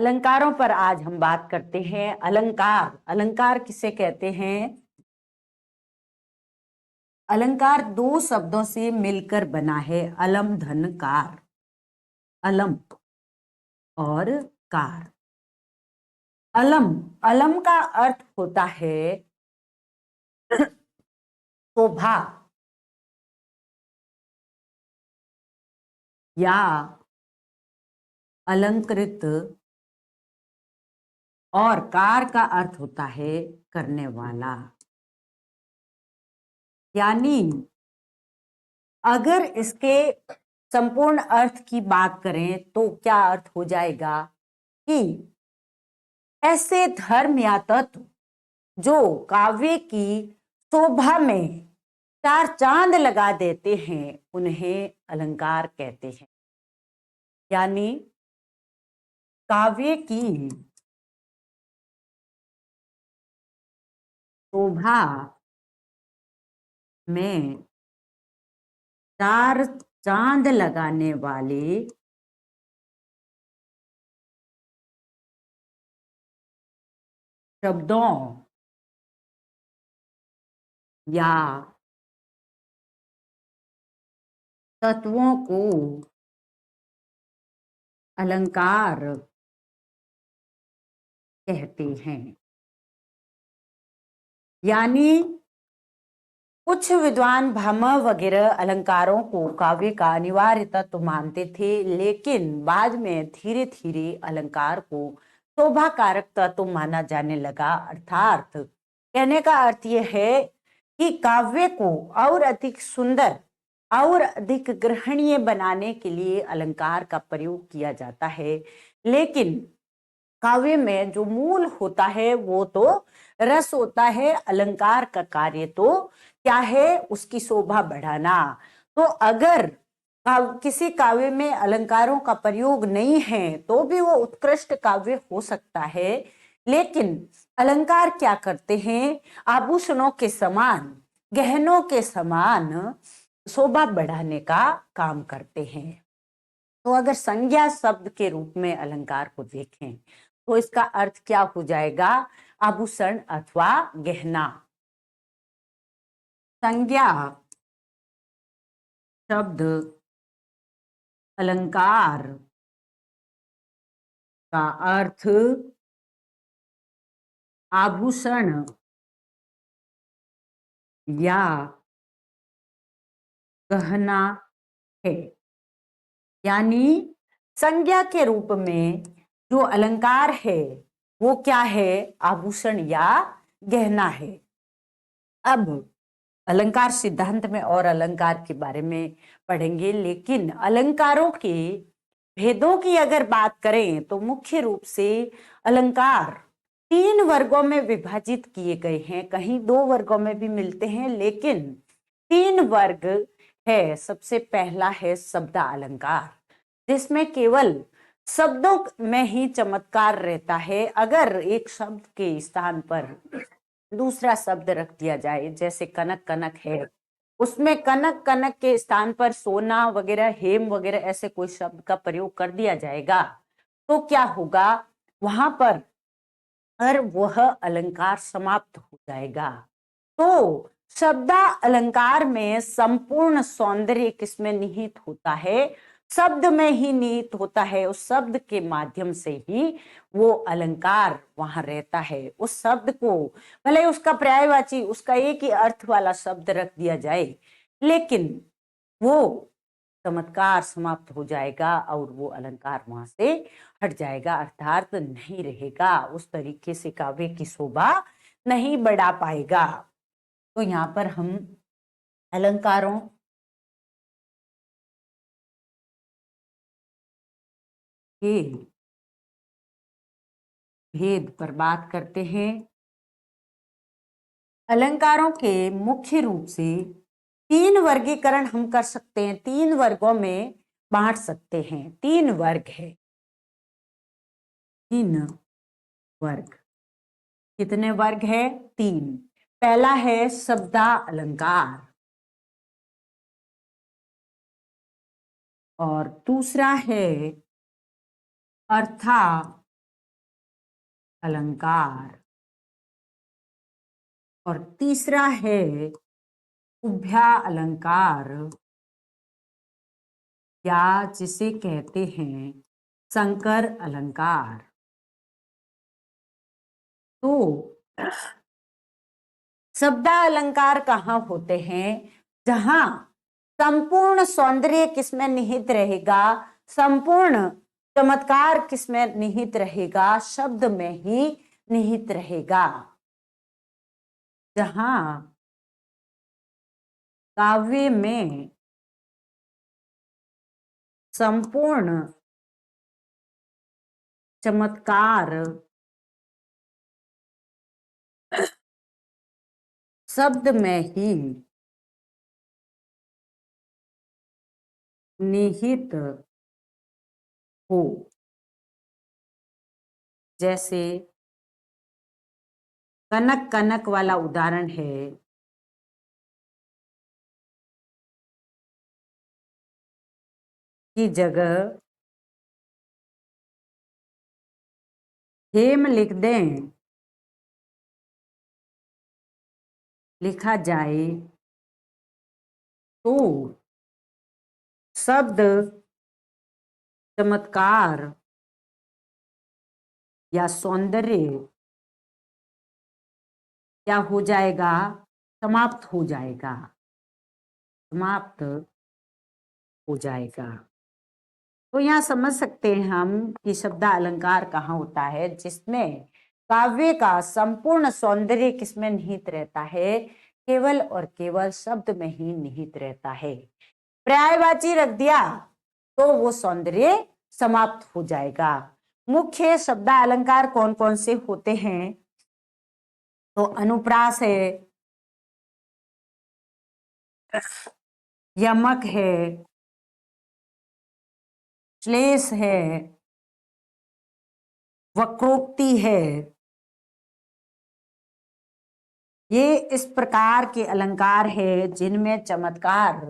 अलंकारों पर आज हम बात करते हैं। अलंकार, अलंकार किसे कहते हैं? अलंकार दो शब्दों से मिलकर बना है, अलम धन कार। अलम और कार। अलम, अलम का अर्थ होता है शोभा या अलंकृत, और कार का अर्थ होता है करने वाला। यानी अगर इसके संपूर्ण अर्थ की बात करें तो क्या अर्थ हो जाएगा कि ऐसे धर्म या तत्व जो काव्य की शोभा में चार चांद लगा देते हैं, उन्हें अलंकार कहते हैं। यानी काव्य की शोभा में चार चांद लगाने वाले शब्दों या तत्वों को अलंकार कहते हैं। यानी कुछ विद्वान भामह वगैरह अलंकारों को काव्य का अनिवार्य तत्व मानते थे, लेकिन बाद में धीरे धीरे अलंकार को शोभा कारक तत्व माना जाने लगा। अर्थात कहने का अर्थ यह है कि काव्य को और अधिक सुंदर और अधिक ग्रहणीय बनाने के लिए अलंकार का प्रयोग किया जाता है। लेकिन काव्य में जो मूल होता है वो तो रस होता है। अलंकार का कार्य तो क्या है? उसकी शोभा बढ़ाना। तो अगर किसी काव्य में अलंकारों का प्रयोग नहीं है तो भी वो उत्कृष्ट काव्य हो सकता है। लेकिन अलंकार क्या करते हैं? आभूषणों के समान, गहनों के समान शोभा बढ़ाने का काम करते हैं। तो अगर संज्ञा शब्द के रूप में अलंकार को देखें तो इसका अर्थ क्या हो जाएगा? आभूषण अथवा गहना। संज्ञा शब्द अलंकार का अर्थ आभूषण या गहना है। यानी संज्ञा के रूप में जो अलंकार है वो क्या है? आभूषण या गहना है। अब अलंकार सिद्धांत में और अलंकार के बारे में पढ़ेंगे, लेकिन अलंकारों के भेदों की अगर बात करें तो मुख्य रूप से अलंकार तीन वर्गों में विभाजित किए गए हैं। कहीं दो वर्गों में भी मिलते हैं, लेकिन तीन वर्ग है। सबसे पहला है शब्द अलंकार, जिसमें केवल शब्दों में ही चमत्कार रहता है। अगर एक शब्द के स्थान पर दूसरा शब्द रख दिया जाए, जैसे कनक कनक है, उसमें कनक कनक के स्थान पर सोना वगैरह, हेम वगैरह ऐसे कोई शब्द का प्रयोग कर दिया जाएगा तो क्या होगा? वहां पर वह अलंकार समाप्त हो जाएगा। तो शब्द अलंकार में संपूर्ण सौंदर्य किसमें निहित होता है? शब्द में ही निहित होता है। उस शब्द के माध्यम से ही वो अलंकार वहां रहता है। उस शब्द को भले उसका पर्यायवाची, उसका एक ही अर्थ वाला शब्द रख दिया जाए, लेकिन वो चमत्कार समाप्त हो जाएगा और वो अलंकार वहां से हट जाएगा, अर्थात नहीं रहेगा। उस तरीके से काव्य की शोभा नहीं बढ़ा पाएगा। तो यहाँ पर हम अलंकारों के भेद पर बात करते हैं। अलंकारों के मुख्य रूप से तीन वर्गीकरण हम कर सकते हैं, तीन वर्गों में बांट सकते हैं। तीन वर्ग है, तीन वर्ग। कितने वर्ग है? तीन। पहला है शब्दा अलंकार, और दूसरा है अर्था अलंकार, और तीसरा है उभया अलंकार, या जिसे कहते हैं संकर अलंकार। तो शब्दालंकार कहाँ होते हैं? जहां संपूर्ण सौंदर्य किसमें निहित रहेगा, संपूर्ण चमत्कार किसमें निहित रहेगा, शब्द में ही निहित रहेगा। जहां काव्य में संपूर्ण चमत्कार शब्द में ही निहित हो। जैसे कनक कनक वाला उदाहरण है, की जगह हेम लिख दें, लिखा जाए तो शब्द चमत्कार या सौंदर्य क्या हो जाएगा? समाप्त हो जाएगा, समाप्त हो जाएगा। तो यहाँ समझ सकते हैं हम कि शब्द अलंकार कहाँ होता है, जिसमें काव्य का संपूर्ण सौंदर्य किसमें निहित रहता है? केवल और केवल शब्द में ही निहित रहता है। पर्यायवाची रख दिया तो वो सौंदर्य समाप्त हो जाएगा। मुख्य शब्द अलंकार कौन कौन से होते हैं? तो अनुप्रास है, यमक है, श्लेष है, वक्रोक्ति है। ये इस प्रकार के अलंकार है जिनमें चमत्कार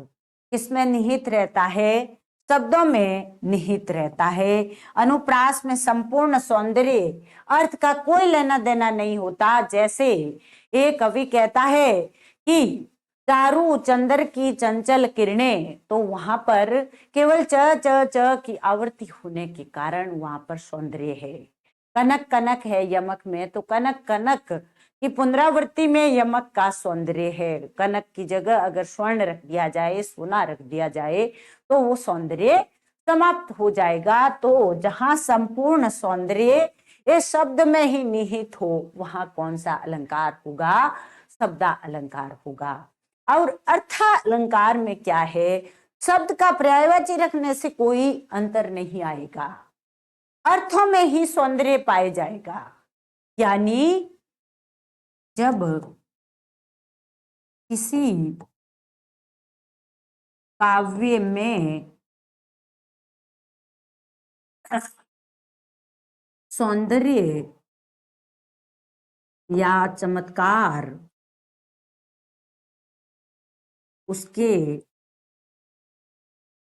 किसमें निहित रहता है? शब्दों में निहित रहता है। अनुप्रास में संपूर्ण सौंदर्य, अर्थ का कोई लेना देना नहीं होता। जैसे एक कवि कहता है कि चारू चंद्र की चंचल किरणें, तो वहां पर केवल च च च की आवृत्ति होने के कारण वहां पर सौंदर्य है। कनक कनक है यमक में, तो कनक कनक की पुनरावृत्ति में यमक का सौंदर्य है। कनक की जगह अगर स्वर्ण रख दिया जाए, सोना रख दिया जाए, तो वो सौंदर्य समाप्त हो जाएगा। तो जहां संपूर्ण सौंदर्य इस शब्द में ही निहित हो, वहां कौन सा अलंकार होगा? शब्दा अलंकार होगा। और अर्थ अलंकार में क्या है? शब्द का पर्यायवाची रखने से कोई अंतर नहीं आएगा, अर्थों में ही सौंदर्य पाए जाएगा। यानी जब किसी काव्य में सौंदर्य या चमत्कार उसके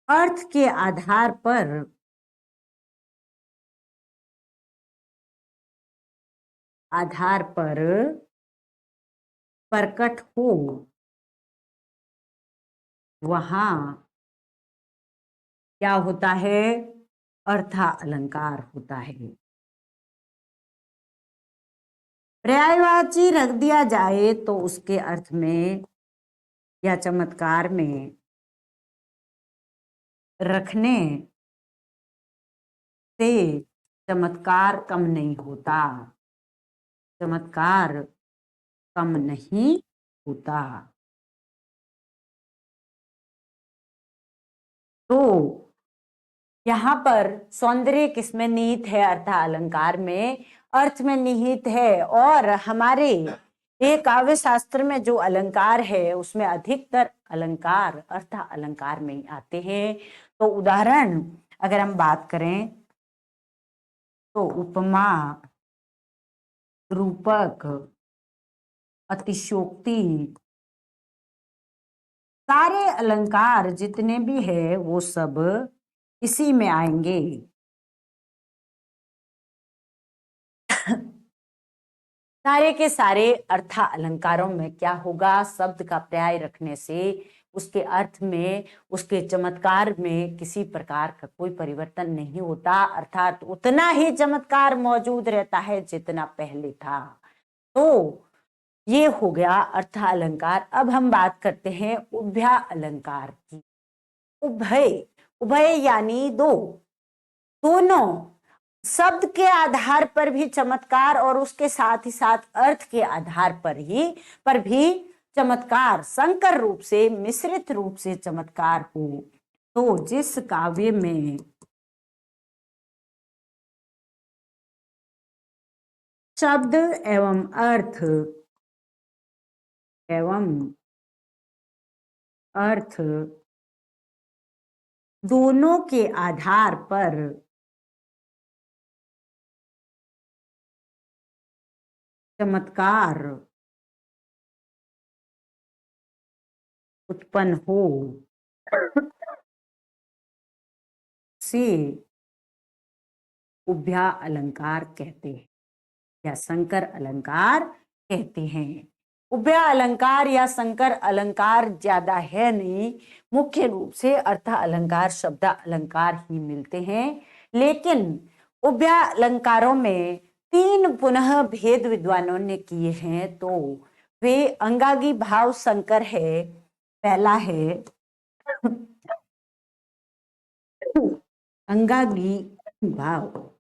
अर्थ के आधार पर प्रकट हो, वहां क्या होता है? अर्थ अलंकार होता है। पर्यायवाची रख दिया जाए तो उसके अर्थ में या चमत्कार में रखने से चमत्कार कम नहीं होता, चमत्कार कम नहीं होता। तो यहाँ पर सौंदर्य किसमें निहित है? अर्थ अलंकार में, अर्थ में निहित है। और हमारे ये काव्य शास्त्र में जो अलंकार है उसमें अधिकतर अलंकार अर्थ अलंकार में ही आते हैं। तो उदाहरण अगर हम बात करें तो उपमा, रूपक, अतिशयोक्ति, सारे अलंकार जितने भी है वो सब इसी में आएंगे। सारे के सारे अर्थ अलंकारों में क्या होगा, शब्द का पर्याय रखने से उसके अर्थ में, उसके चमत्कार में किसी प्रकार का कोई परिवर्तन नहीं होता, अर्थात उतना ही चमत्कार मौजूद रहता है जितना पहले था। तो ये हो गया अर्थ अलंकार। अब हम बात करते हैं उभय अलंकार की। उभय, उभय यानी दो, दोनों, शब्द के आधार पर भी चमत्कार और उसके साथ ही साथ अर्थ के आधार पर भी चमत्कार, संकर रूप से, मिश्रित रूप से चमत्कार हो। तो जिस काव्य में शब्द एवं अर्थ दोनों के आधार पर चमत्कार उत्पन्न हो से उभय अलंकार कहते हैं या संकर अलंकार कहते हैं। उभय अलंकार या संकर अलंकार ज्यादा है नहीं, मुख्य रूप से अर्थ अलंकार, शब्द अलंकार ही मिलते हैं। लेकिन उभय अलंकारों में तीन पुनः भेद विद्वानों ने किए हैं, तो वे अंगागी भाव संकर है। पहला है अंगागी भाव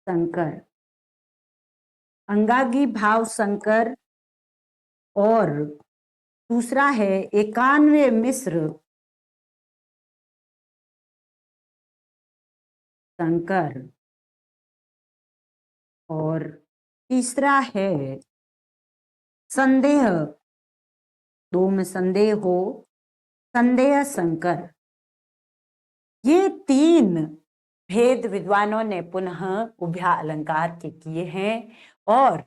संकर, अंगागी भाव संकर, और दूसरा है एकान्वय मिश्र संकर, और तीसरा है संदेह, दो में संदेह हो, संदेह संकर। ये तीन भेद विद्वानों ने पुनः उभय अलंकार के किए हैं। और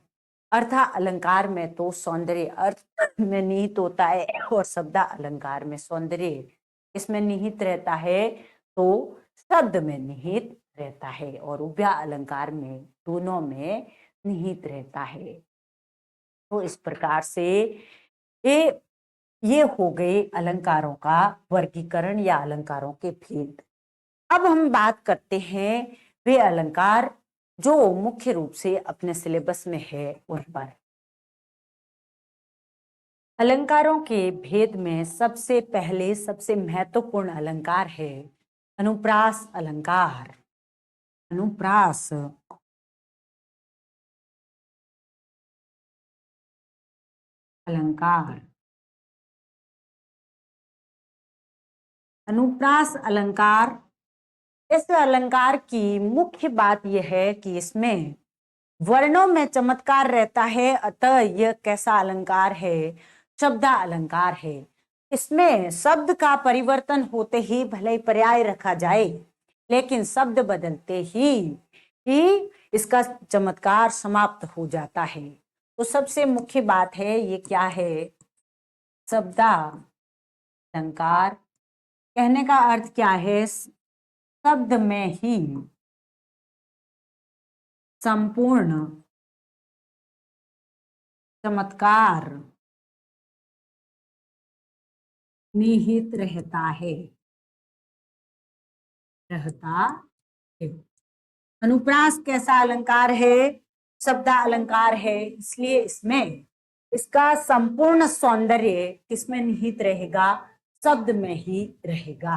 अर्थ अलंकार में तो सौंदर्य अर्थ में निहित होता है और शब्द अलंकार में सौंदर्य इसमें निहित रहता है, तो शब्द में निहित रहता है, और उभय अलंकार में दोनों में निहित रहता है। तो इस प्रकार से ये हो गए अलंकारों का वर्गीकरण या अलंकारों के भेद। अब हम बात करते हैं वे अलंकार जो मुख्य रूप से अपने सिलेबस में है उन पर। अलंकारों के भेद में सबसे पहले सबसे महत्वपूर्ण अलंकार है अनुप्रास अलंकार। अनुप्रास अलंकार, अनुप्रास अलंकार, इस अलंकार की मुख्य बात यह है कि इसमें वर्णों में चमत्कार रहता है, अतः यह कैसा अलंकार है, शब्द अलंकार है। इसमें शब्द का परिवर्तन होते ही भले पर्याय रखा जाए, लेकिन शब्द बदलते ही इसका चमत्कार समाप्त हो जाता है। तो सबसे मुख्य बात है ये क्या है, शब्द अलंकार। कहने का अर्थ क्या है, शब्द में ही संपूर्ण चमत्कार निहित रहता है। अनुप्रास कैसा अलंकार है, शब्द अलंकार है, इसलिए इसमें इसका संपूर्ण सौंदर्य किसमें निहित रहेगा, शब्द में ही रहेगा।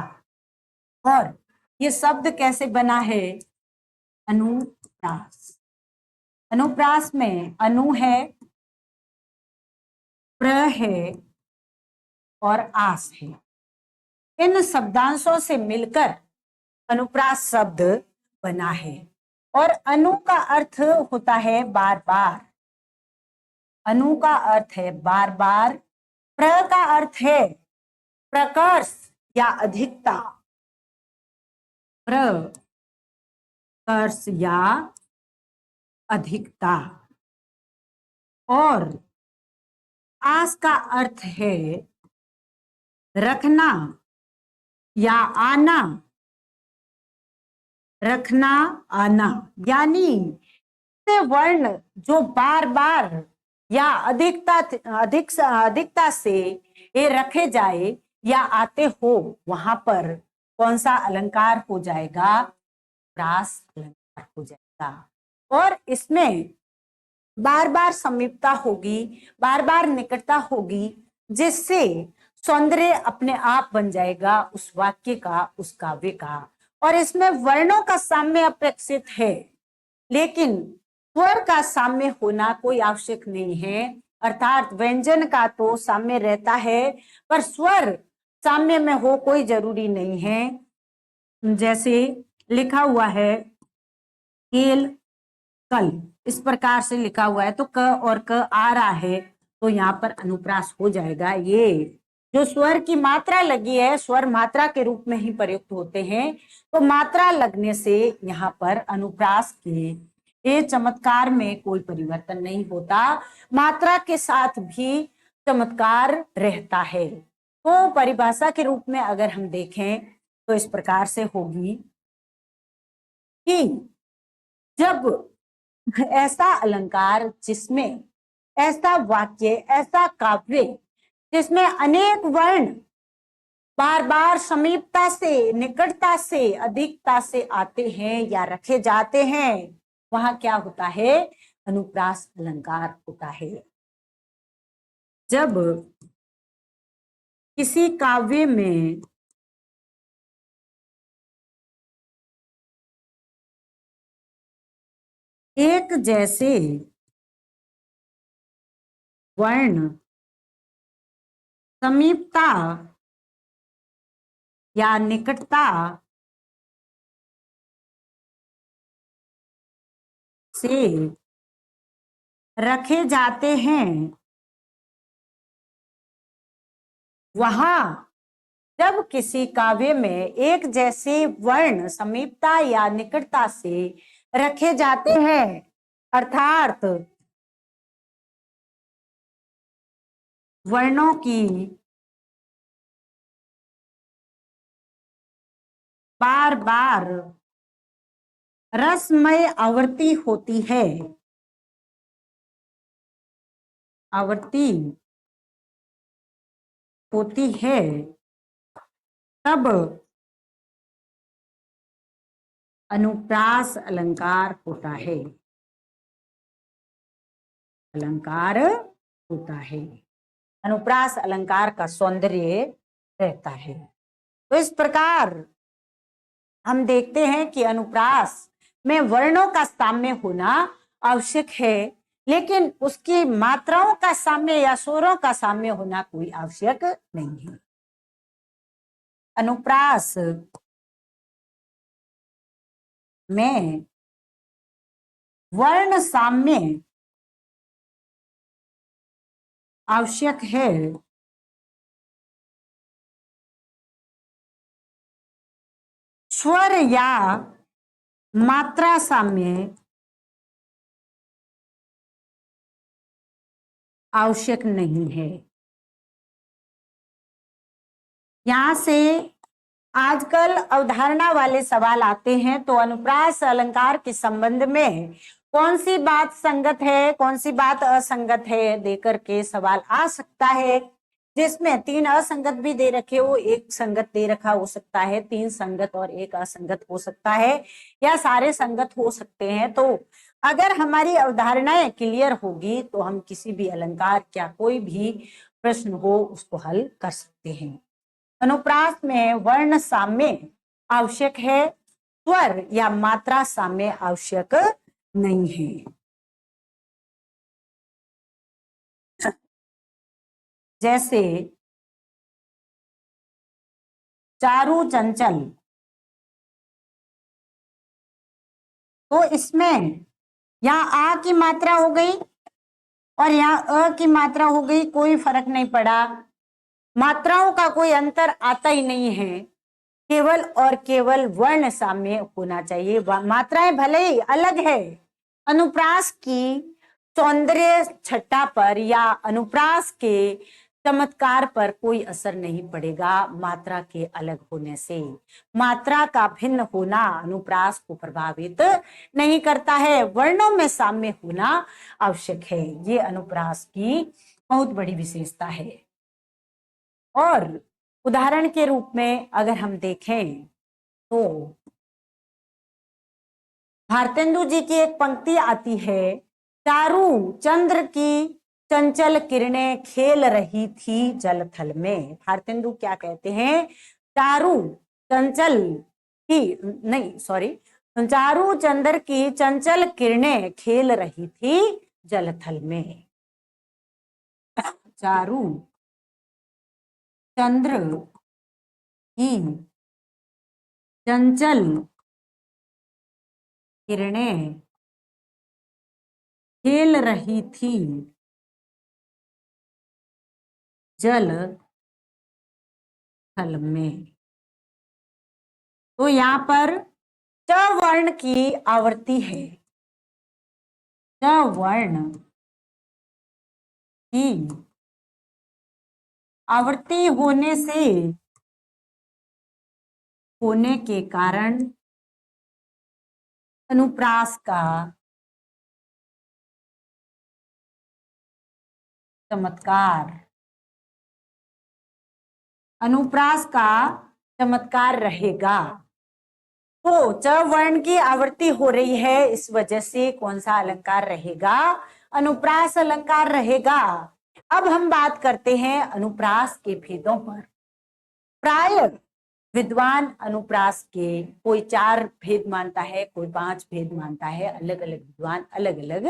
और ये शब्द कैसे बना है, अनुप्रास। अनुप्रास में अनु है, प्र है और आस है। इन शब्दांशों से मिलकर अनुप्रास शब्द बना है। और अनु का अर्थ होता है बार बार, अनु का अर्थ है बार बार। प्र का अर्थ है प्रकर्ष या अधिकता, प्रकर्ष या अधिकता। और आस का अर्थ है रखना या आना, रखना, आना, यानी से वर्ण जो बार बार या अधिकता से ये रखे जाए या आते हो, वहां पर कौन सा अलंकार हो जाएगा? प्रास अलंकार हो जाएगा। और इसमें बार बार समीपता होगी, बार बार निकटता होगी, जिससे सौंदर्य अपने आप बन जाएगा उस वाक्य का, उस काव्य का। और इसमें वर्णों का साम्य अपेक्षित है, लेकिन स्वर का साम्य होना कोई आवश्यक नहीं है। अर्थात व्यंजन का तो साम्य रहता है, पर स्वर साम्य में हो कोई जरूरी नहीं है। जैसे लिखा हुआ है केल कल, इस प्रकार से लिखा हुआ है, तो क और क आ रहा है, तो यहाँ पर अनुप्रास हो जाएगा। ये जो स्वर की मात्रा लगी है, स्वर मात्रा के रूप में ही प्रयुक्त होते हैं, तो मात्रा लगने से यहाँ पर अनुप्रास के ये चमत्कार में कोई परिवर्तन नहीं होता, मात्रा के साथ भी चमत्कार रहता है। तो परिभाषा के रूप में अगर हम देखें तो इस प्रकार से होगी कि जब ऐसा अलंकार, जिसमें ऐसा वाक्य, ऐसा काव्य जिसमें अनेक वर्ण बार बार समीपता से, निकटता से, अधिकता से आते हैं या रखे जाते हैं, वहां क्या होता है? अनुप्रास अलंकार होता है। जब किसी काव्य में एक जैसे वर्ण समीपता या निकटता से रखे जाते हैं, वहां जब किसी काव्य में एक जैसे वर्ण समीपता या निकटता से रखे जाते हैं, अर्थात वर्णों की बार बार रसमय आवृत्ति होती है, आवृत्ति होती है, तब अनुप्रास अलंकार होता है, अलंकार होता है। अनुप्रास अलंकार का सौंदर्य रहता है। तो इस प्रकार हम देखते हैं कि अनुप्रास में वर्णों का साम्य होना आवश्यक है, लेकिन उसकी मात्राओं का साम्य या स्वरों का साम्य होना कोई आवश्यक नहीं है। अनुप्रास में वर्ण साम्य आवश्यक है, स्वर या मात्रा साम्य आवश्यक नहीं है। यहां से आजकल अवधारणा वाले सवाल आते हैं, तो अनुप्रास अलंकार के संबंध में कौन सी बात संगत है, कौन सी बात असंगत है, देकर के सवाल आ सकता है, जिसमें 3 असंगत भी दे रखे हो, 1 संगत दे रखा हो सकता है, 3 संगत और 1 असंगत हो सकता है, या सारे संगत हो सकते हैं। तो अगर हमारी अवधारणाएं क्लियर होगी तो हम किसी भी अलंकार, क्या कोई भी प्रश्न हो, उसको हल कर सकते हैं। अनुप्रास में वर्ण साम्य आवश्यक है, स्वर या मात्रा साम्य आवश्यक नहीं है। जैसे चारु चंचल, तो इसमें यहाँ आ की मात्रा हो गई और यहाँ अ की मात्रा हो गई, कोई फर्क नहीं पड़ा, मात्राओं का कोई अंतर आता ही नहीं है, केवल और केवल वर्ण साम्य होना चाहिए। मात्राएं भले ही अलग है, अनुप्रास की सौंदर्य छट्टा पर या अनुप्रास के चमत्कार पर कोई असर नहीं पड़ेगा मात्रा के अलग होने से। मात्रा का भिन्न होना अनुप्रास को प्रभावित नहीं करता है। वर्णों में साम्य होना आवश्यक है। ये अनुप्रास की बहुत बड़ी विशेषता है। और उदाहरण के रूप में अगर हम देखें तो भारतेंदु जी की एक पंक्ति आती है, चारू चंद्र की चंचल किरणें खेल रही थी जल थल में। भारतेंदु क्या कहते हैं, चारू चंचल की नहीं सॉरी चारू चंद्र की चंचल किरणें खेल रही थी जल थल में। चारू चंद्र की चंचल किरणें खेल रही थी जल थल में। तो यहां पर च वर्ण की आवृत्ति है। च वर्ण की आवृत्ति होने के कारण अनुप्रास का चमत्कार रहेगा। तो च वर्ण की आवृत्ति हो रही है, इस वजह से कौन सा अलंकार रहेगा, अनुप्रास अलंकार रहेगा। अब हम बात करते हैं अनुप्रास के भेदों पर। प्राय विद्वान अनुप्रास के कोई 4 भेद मानता है, कोई 5 भेद मानता है, अलग अलग विद्वान अलग अलग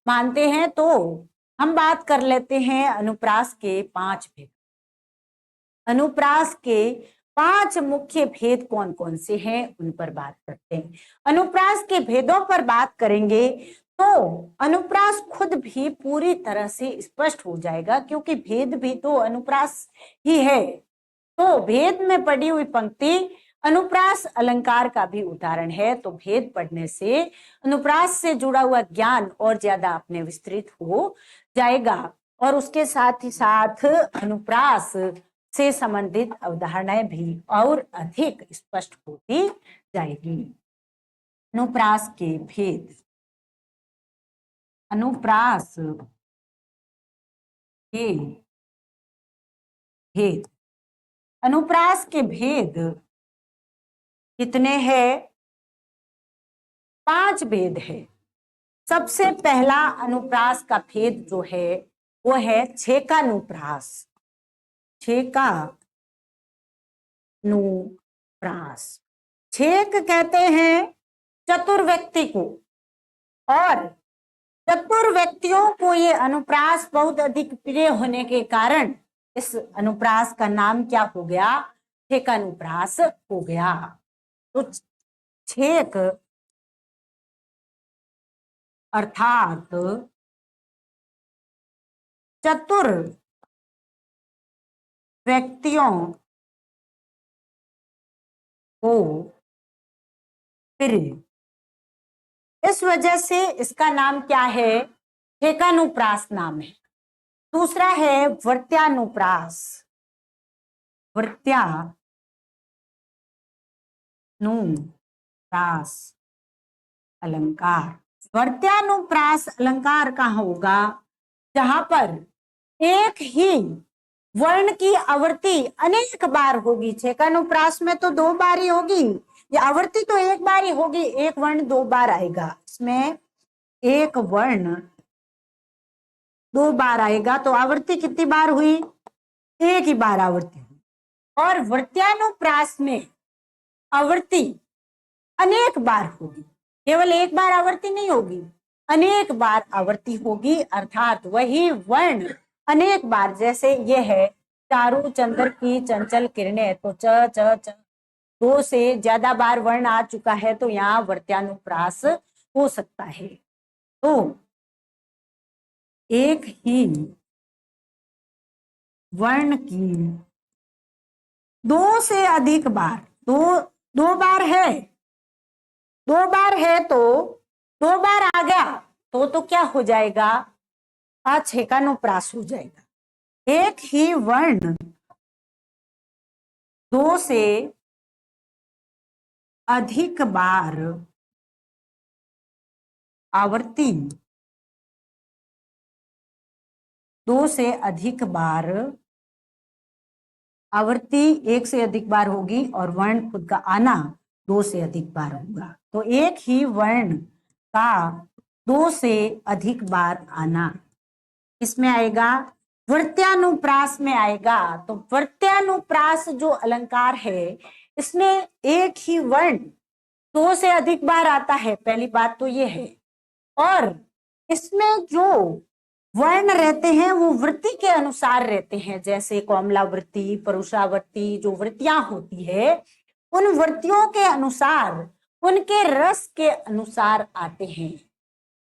मानते हैं। तो हम बात कर लेते हैं अनुप्रास के 5 भेद। अनुप्रास के 5 मुख्य भेद कौन कौन से हैं उन पर बात करते हैं। अनुप्रास के भेदों पर बात करेंगे तो अनुप्रास खुद भी पूरी तरह से स्पष्ट हो जाएगा, क्योंकि भेद भी तो अनुप्रास ही है। तो भेद में पड़ी हुई पंक्ति अनुप्रास अलंकार का भी उदाहरण है। तो भेद पढ़ने से अनुप्रास से जुड़ा हुआ ज्ञान और ज्यादा अपने विस्तृत हो जाएगा, और उसके साथ ही साथ अनुप्रास से संबंधित अवधारणाएं भी और अधिक स्पष्ट होती जाएगी। अनुप्रास के भेद। अनुप्रास के भेद। अनुप्रास के भेद कितने हैं? 5 भेद है। सबसे पहला अनुप्रास का भेद जो है वो है छेकानुप्रास। छेकानुप्रास। छेक कहते हैं चतुर व्यक्ति को, और चतुर व्यक्तियों को ये अनुप्रास बहुत अधिक प्रिय होने के कारण इस अनुप्रास का नाम क्या हो गया? छेकानुप्रास हो गया। तो छेक अर्थात चतुर व्यक्तियों को प्रिय, इस वजह से इसका नाम क्या है? छेकानुप्रास नाम है। दूसरा है वर्त्यानुप्रास। वर्त्यानुप्रास अलंकार। वर्त्यानुप्रास अलंकार कहाँ होगा? जहां पर एक ही वर्ण की आवृत्ति अनेक बार होगी। छेकानुप्रास में तो 2 बार ही होगी, ये आवृत्ति तो एक बार ही होगी। एक वर्ण 2 बार आएगा, इसमें एक वर्ण 2 बार आएगा, तो आवृत्ति कितनी बार हुई? एक ही बार आवृत्ति हुई। और वर्त्यानुप्रास में आवृत्ति अनेक बार होगी, केवल एक बार आवृत्ति नहीं होगी, अनेक बार आवृत्ति होगी। अर्थात वही वर्ण अनेक बार, जैसे ये है चारू चंद्र की चंचल किरणें, तो च च च 2 से ज्यादा बार वर्ण आ चुका है, तो यहाँ वर्त्यानुप्रास हो सकता है। तो एक ही वर्ण की 2 से अधिक बार, 2 बार है, 2 बार है तो 2 बार आ गया तो क्या हो जाएगा? छेकानुप्रास हो जाएगा। एक ही वर्ण दो से अधिक बार आवर्ती, दो से अधिक बार आवर्ती एक से अधिक बार होगी और वर्ण खुद का आना दो से अधिक बार होगा। तो एक ही वर्ण का दो से अधिक बार आना इसमें आएगा, वर्त्यानुप्रास में आएगा। तो वर्त्यानुप्रास जो अलंकार है इसमें एक ही वर्ण दो से अधिक बार आता है, पहली बात तो ये है। और इसमें जो वर्ण रहते हैं वो वृत्ति के अनुसार रहते हैं, जैसे कोमलावृत्ति, परुषावृत्ति जो वृत्तियां होती है उन वृत्तियों के अनुसार, उनके रस के अनुसार आते हैं।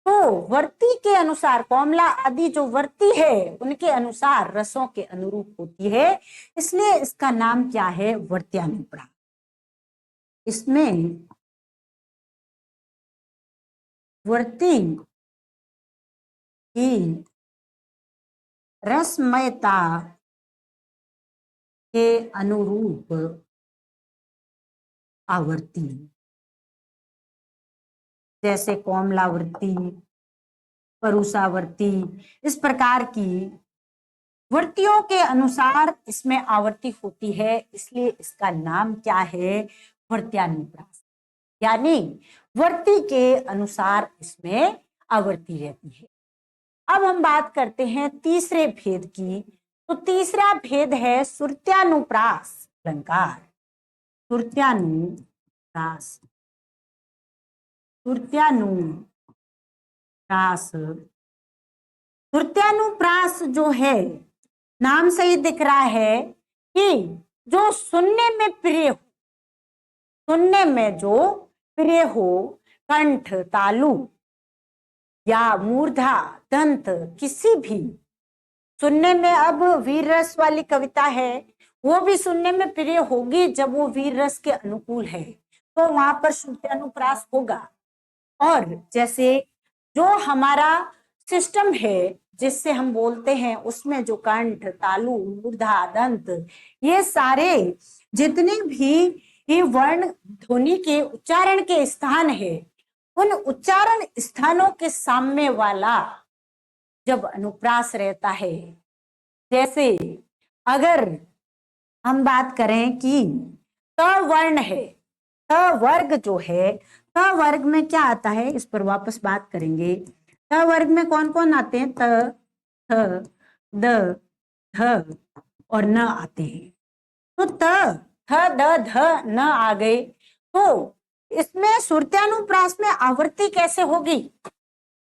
तो वर्ती के अनुसार, कोमला आदि जो वर्ती है उनके अनुसार रसों के अनुरूप होती है, इसलिए इसका नाम क्या है, वर्त्यानुप्रास। इसमें वर्ती की रसमयता के अनुरूप आवर्ती, जैसे कोमलावृत्ति, परुषावृत्ति, इस प्रकार की वृत्तियों के अनुसार इसमें आवर्ती होती है, इसलिए इसका नाम क्या है, वर्त्यानुप्रास। यानी वर्ती के अनुसार इसमें आवर्ती रहती है। अब हम बात करते हैं तीसरे भेद की। तो तीसरा भेद है श्रुत्यानुप्रास अलंकार। श्रुत्यानुप्रास, श्रुत्यानुप्रास, श्रुत्यानुप्रास जो है नाम से ही दिख रहा है कि जो सुनने में प्रिय हो, सुनने में जो प्रिय हो, कंठ, तालु या मूर्धा, दंत, किसी भी सुनने में, अब वीर रस वाली कविता है वो भी सुनने में प्रिय होगी जब वो वीर रस के अनुकूल है, तो वहां पर श्रुत्यानुप्रास होगा। और जैसे जो हमारा सिस्टम है जिससे हम बोलते हैं उसमें जो कंठ, तालु, मूर्धा, दंत, ये सारे जितने भी ये वर्ण ध्वनि के उच्चारण के स्थान है, उन उच्चारण स्थानों के सामने वाला जब अनुप्रास रहता है, जैसे अगर हम बात करें कि त वर्ण है, त वर्ग जो है, त वर्ग में क्या आता है इस पर वापस बात करेंगे। त वर्ग में कौन कौन आते हैं, त, थ, द, ध और न आते हैं। तो त, थ, द, ध, न आ गए, तो इसमें श्रुत्यानुप्रास में आवर्ती कैसे होगी,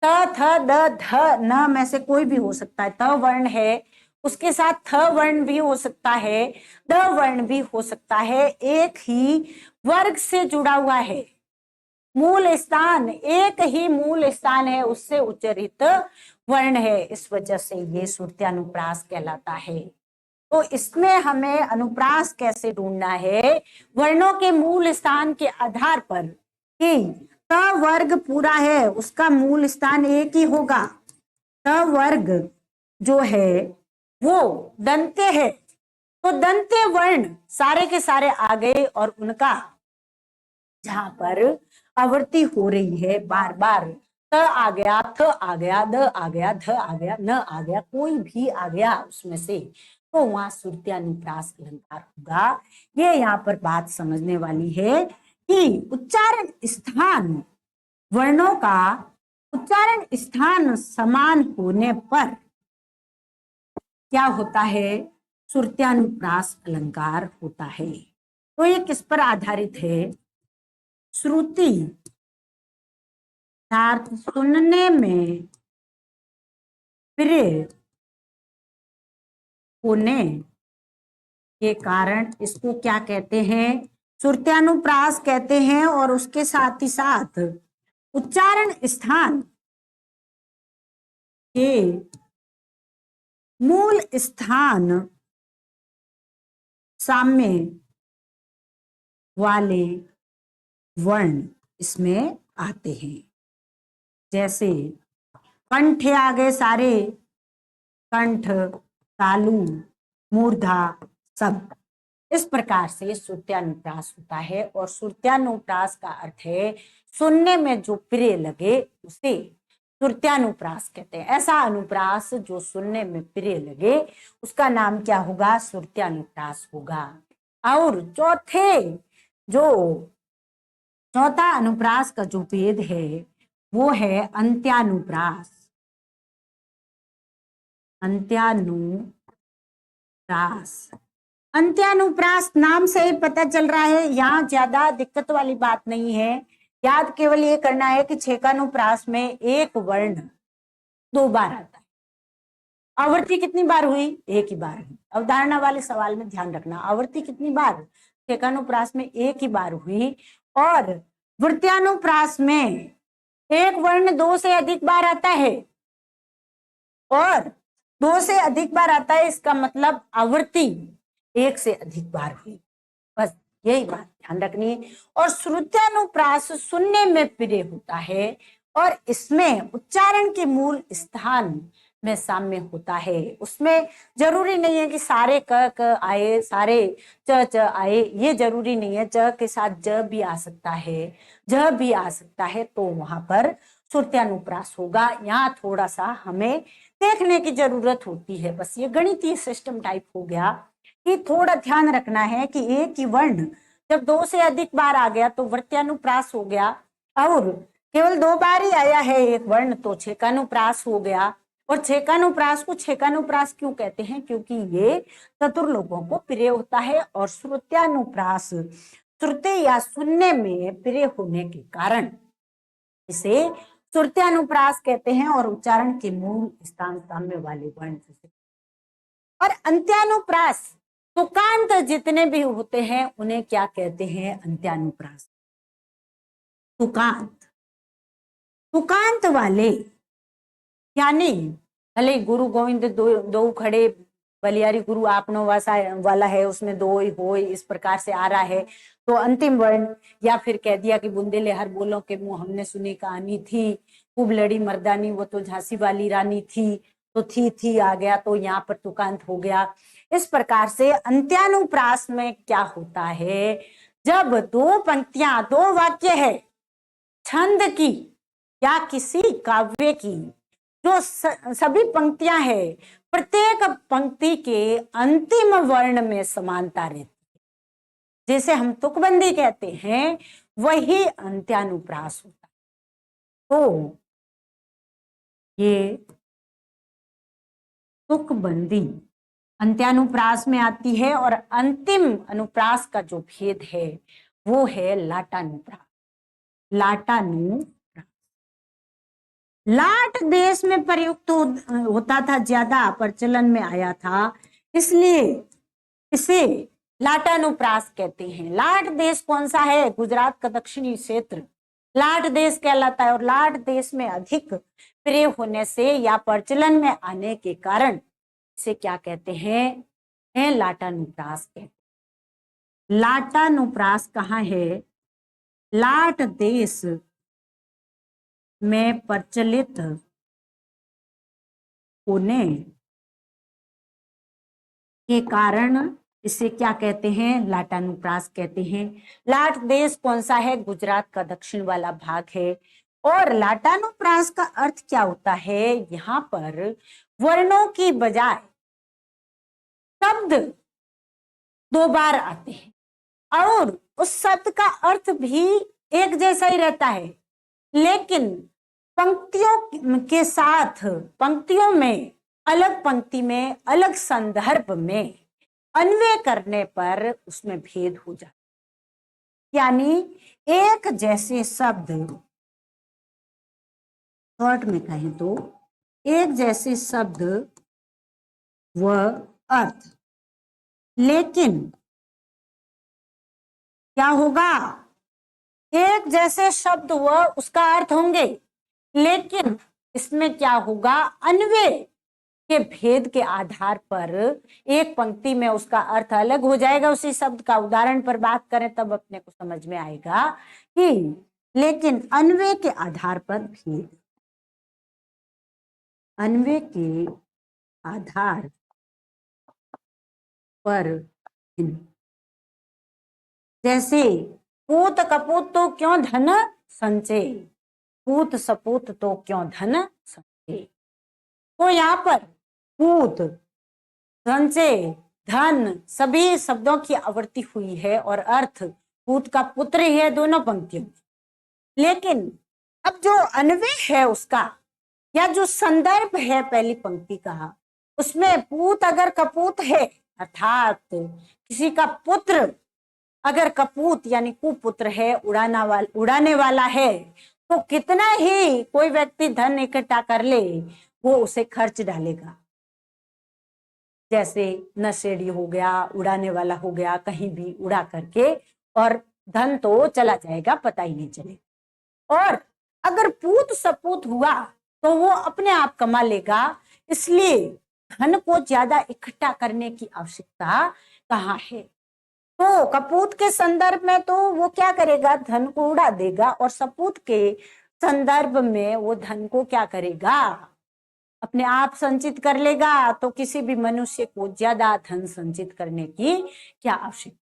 त, थ, द, ध, न में से कोई भी हो सकता है। त वर्ण है उसके साथ थ वर्ण भी हो सकता है, द वर्ण भी हो सकता है, एक ही वर्ग से जुड़ा हुआ है, मूल स्थान एक ही मूल स्थान है, उससे उच्चरित वर्ण है, इस वजह से ये श्रुत्यानुप्रास कहलाता है। तो इसमें हमें अनुप्रास कैसे ढूंढना है, वर्णों के मूल स्थान के आधार पर कि त वर्ग पूरा है उसका मूल स्थान एक ही होगा। त वर्ग जो है वो दंते है, तो दंते वर्ण सारे के सारे आ गए और उनका जहां पर आवर्ती हो रही है बार बार, त आ गया, थ आ गया, द आ गया, ध आ गया, न आ गया, कोई भी आ गया उसमें से, तो वहां श्रुत्यानुप्रास अलंकार होगा। ये यहाँ पर बात समझने वाली है कि उच्चारण स्थान, वर्णों का उच्चारण स्थान समान होने पर क्या होता है, श्रुत्यानुप्रास अलंकार होता है। तो ये किस पर आधारित है, श्रुति अर्थात सुनने में प्रिय होने के कारण इसको क्या कहते हैं, श्रुत्यानुप्रास कहते हैं। और उसके साथ ही साथ उच्चारण स्थान के मूल स्थान साम्य वाले वर्ण इसमें आते हैं, जैसे कंठ आ गए सारे, कंठ, तालु, मूर्धा शब्द। इस प्रकार से श्रुत्यानुप्रास होता है। और श्रुत्यानुप्रास का अर्थ है सुनने में जो प्रिय लगे उसे श्रुत्यानुप्रास कहते हैं। ऐसा अनुप्रास जो सुनने में प्रिय लगे उसका नाम क्या होगा? श्रुत्यानुप्रास होगा। और चौथा अनुप्रास का जो भेद है वो है अंत्यानुप्रास। अंत्यानुप्रास नाम से ही पता चल रहा है, यहाँ ज्यादा दिक्कत वाली बात नहीं है। याद केवल ये करना है कि छेकानुप्रास में एक वर्ण 2 बार आता है। आवृत्ति कितनी बार हुई? एक ही बार हुई। अवधारणा वाले सवाल में ध्यान रखना, आवृत्ति कितनी बार? छेकानुप्रास में एक ही बार हुई। और वृत्त्यानुप्रास में एक वर्ण 2 से अधिक बार आता है, और 2 से अधिक बार आता है इसका मतलब आवृत्ति 1 से अधिक बार हुई। बस यही बात ध्यान रखनी है। और श्रुत्यानुप्रास सुनने में प्रिय होता है और इसमें उच्चारण के मूल स्थान में साम्य होता है। उसमें जरूरी नहीं है कि सारे क आए, सारे च आए, ये जरूरी नहीं है। च के साथ ज भी आ सकता है, ज भी आ सकता है, तो वहां पर श्रुत्यानुप्रास होगा। यहाँ थोड़ा सा हमें देखने की जरूरत होती है। बस ये गणितीय सिस्टम टाइप हो गया कि थोड़ा ध्यान रखना है कि एक ही वर्ण जब 2 से अधिक बार आ गया तो वृत्त्यानुप्रास हो गया, और केवल 2 बार ही आया है एक वर्ण तो छेकानुप्रास हो गया। और छेकानुप्रास को छेकानुप्रास क्यों कहते हैं? क्योंकि ये चतुर लोगों को प्रिय होता है। और श्रुत्यानुप्रास श्रुति या सुनने में प्रिय होने के कारण इसे श्रुत्यानुप्रास कहते हैं। और उच्चारण के मूल स्थान साम्य वाले वर्ण से। और अंत्यानुप्रास तुकांत जितने भी होते हैं उन्हें क्या कहते हैं? अंत्यानुप्रास। तुकांत वाले यानी भले गुरु गोविंद दो खड़े बलियारी गुरु आपनो वाला है, उसमें 2 हो, इस प्रकार से आ रहा है, तो अंतिम वर्ण, या फिर कह दिया कि बुंदेले हर बोलों के मुंह हमने सुनी कहानी थी, खूब लड़ी मर्दानी वो तो झांसी वाली रानी थी, तो थी आ गया, तो यहाँ पर तुकांत हो गया। इस प्रकार से अंत्यानुप्रास में क्या होता है? जब 2 पंक्तियां, 2 वाक्य है छंद की या किसी काव्य की, जो सभी पंक्तियां हैं, प्रत्येक पंक्ति के अंतिम वर्ण में समानता रहती है, जैसे हम तुकबंदी कहते हैं, वही अंत्यानुप्रास होता है। तो ये तुकबंदी अंत्यानुप्रास में आती है। और अंतिम अनुप्रास का जो भेद है वो है लाटानुप्रास। लाट देश में प्रयुक्त होता था, ज्यादा प्रचलन में आया था, इसलिए इसे लाटानुप्रास कहते हैं। लाट देश कौन सा है? गुजरात का दक्षिणी क्षेत्र लाट देश कहलाता है। और लाट देश में अधिक प्रिय होने से या प्रचलन में आने के कारण इसे क्या कहते हैं? लाटानुप्रास कहते हैं। लाटानुप्रास कहाँ है? लाट देश में प्रचलित होने के कारण इसे क्या कहते हैं? लाटानुप्रास कहते हैं। लाट देश कौन सा है? गुजरात का दक्षिण वाला भाग है। और लाटानुप्रास का अर्थ क्या होता है? यहाँ पर वर्णों की बजाय शब्द 2 बार आते हैं और उस शब्द का अर्थ भी एक जैसा ही रहता है, लेकिन पंक्तियों के साथ, पंक्तियों में, अलग पंक्ति में, अलग संदर्भ में अन्वय करने पर उसमें भेद हो जाता है। यानी एक जैसे शब्द, शॉर्ट में कहें तो एक जैसे शब्द व अर्थ, लेकिन क्या होगा? एक जैसे शब्द व उसका अर्थ होंगे, लेकिन इसमें क्या होगा? अन्वय के भेद के आधार पर एक पंक्ति में उसका अर्थ अलग हो जाएगा। उसी शब्द का उदाहरण पर बात करें तब अपने को समझ में आएगा कि, लेकिन अन्वय के आधार पर भेद, अन्वय के आधार पर हीन। जैसे पूत कपूत तो क्यों धन संचे, पूत सपूत तो क्यों धन संचे। तो यहाँ पर पूत, संचय, धन सभी शब्दों की आवृत्ति हुई है और अर्थ पूत का पुत्र ही है दोनों पंक्तियों में। लेकिन अब जो अन्वय है उसका या जो संदर्भ है पहली पंक्ति का, उसमें पूत अगर कपूत है अर्थात किसी का पुत्र अगर कपूत यानी कुपुत्र है, उड़ाने वाला है, तो कितना ही कोई व्यक्ति धन इकट्ठा कर ले वो उसे खर्च डालेगा। जैसे नशेड़ी हो गया, उड़ाने वाला हो गया, कहीं भी उड़ा करके और धन तो चला जाएगा, पता ही नहीं चलेगा। और अगर पूत सपूत हुआ तो वो अपने आप कमा लेगा, इसलिए धन को ज्यादा इकट्ठा करने की आवश्यकता कहाँ है। तो कपूत के संदर्भ में तो वो क्या करेगा, धन को उड़ा देगा, और सपूत के संदर्भ में वो धन को क्या करेगा, अपने आप संचित कर लेगा। तो किसी भी मनुष्य को ज्यादा धन संचित करने की क्या आवश्यकता।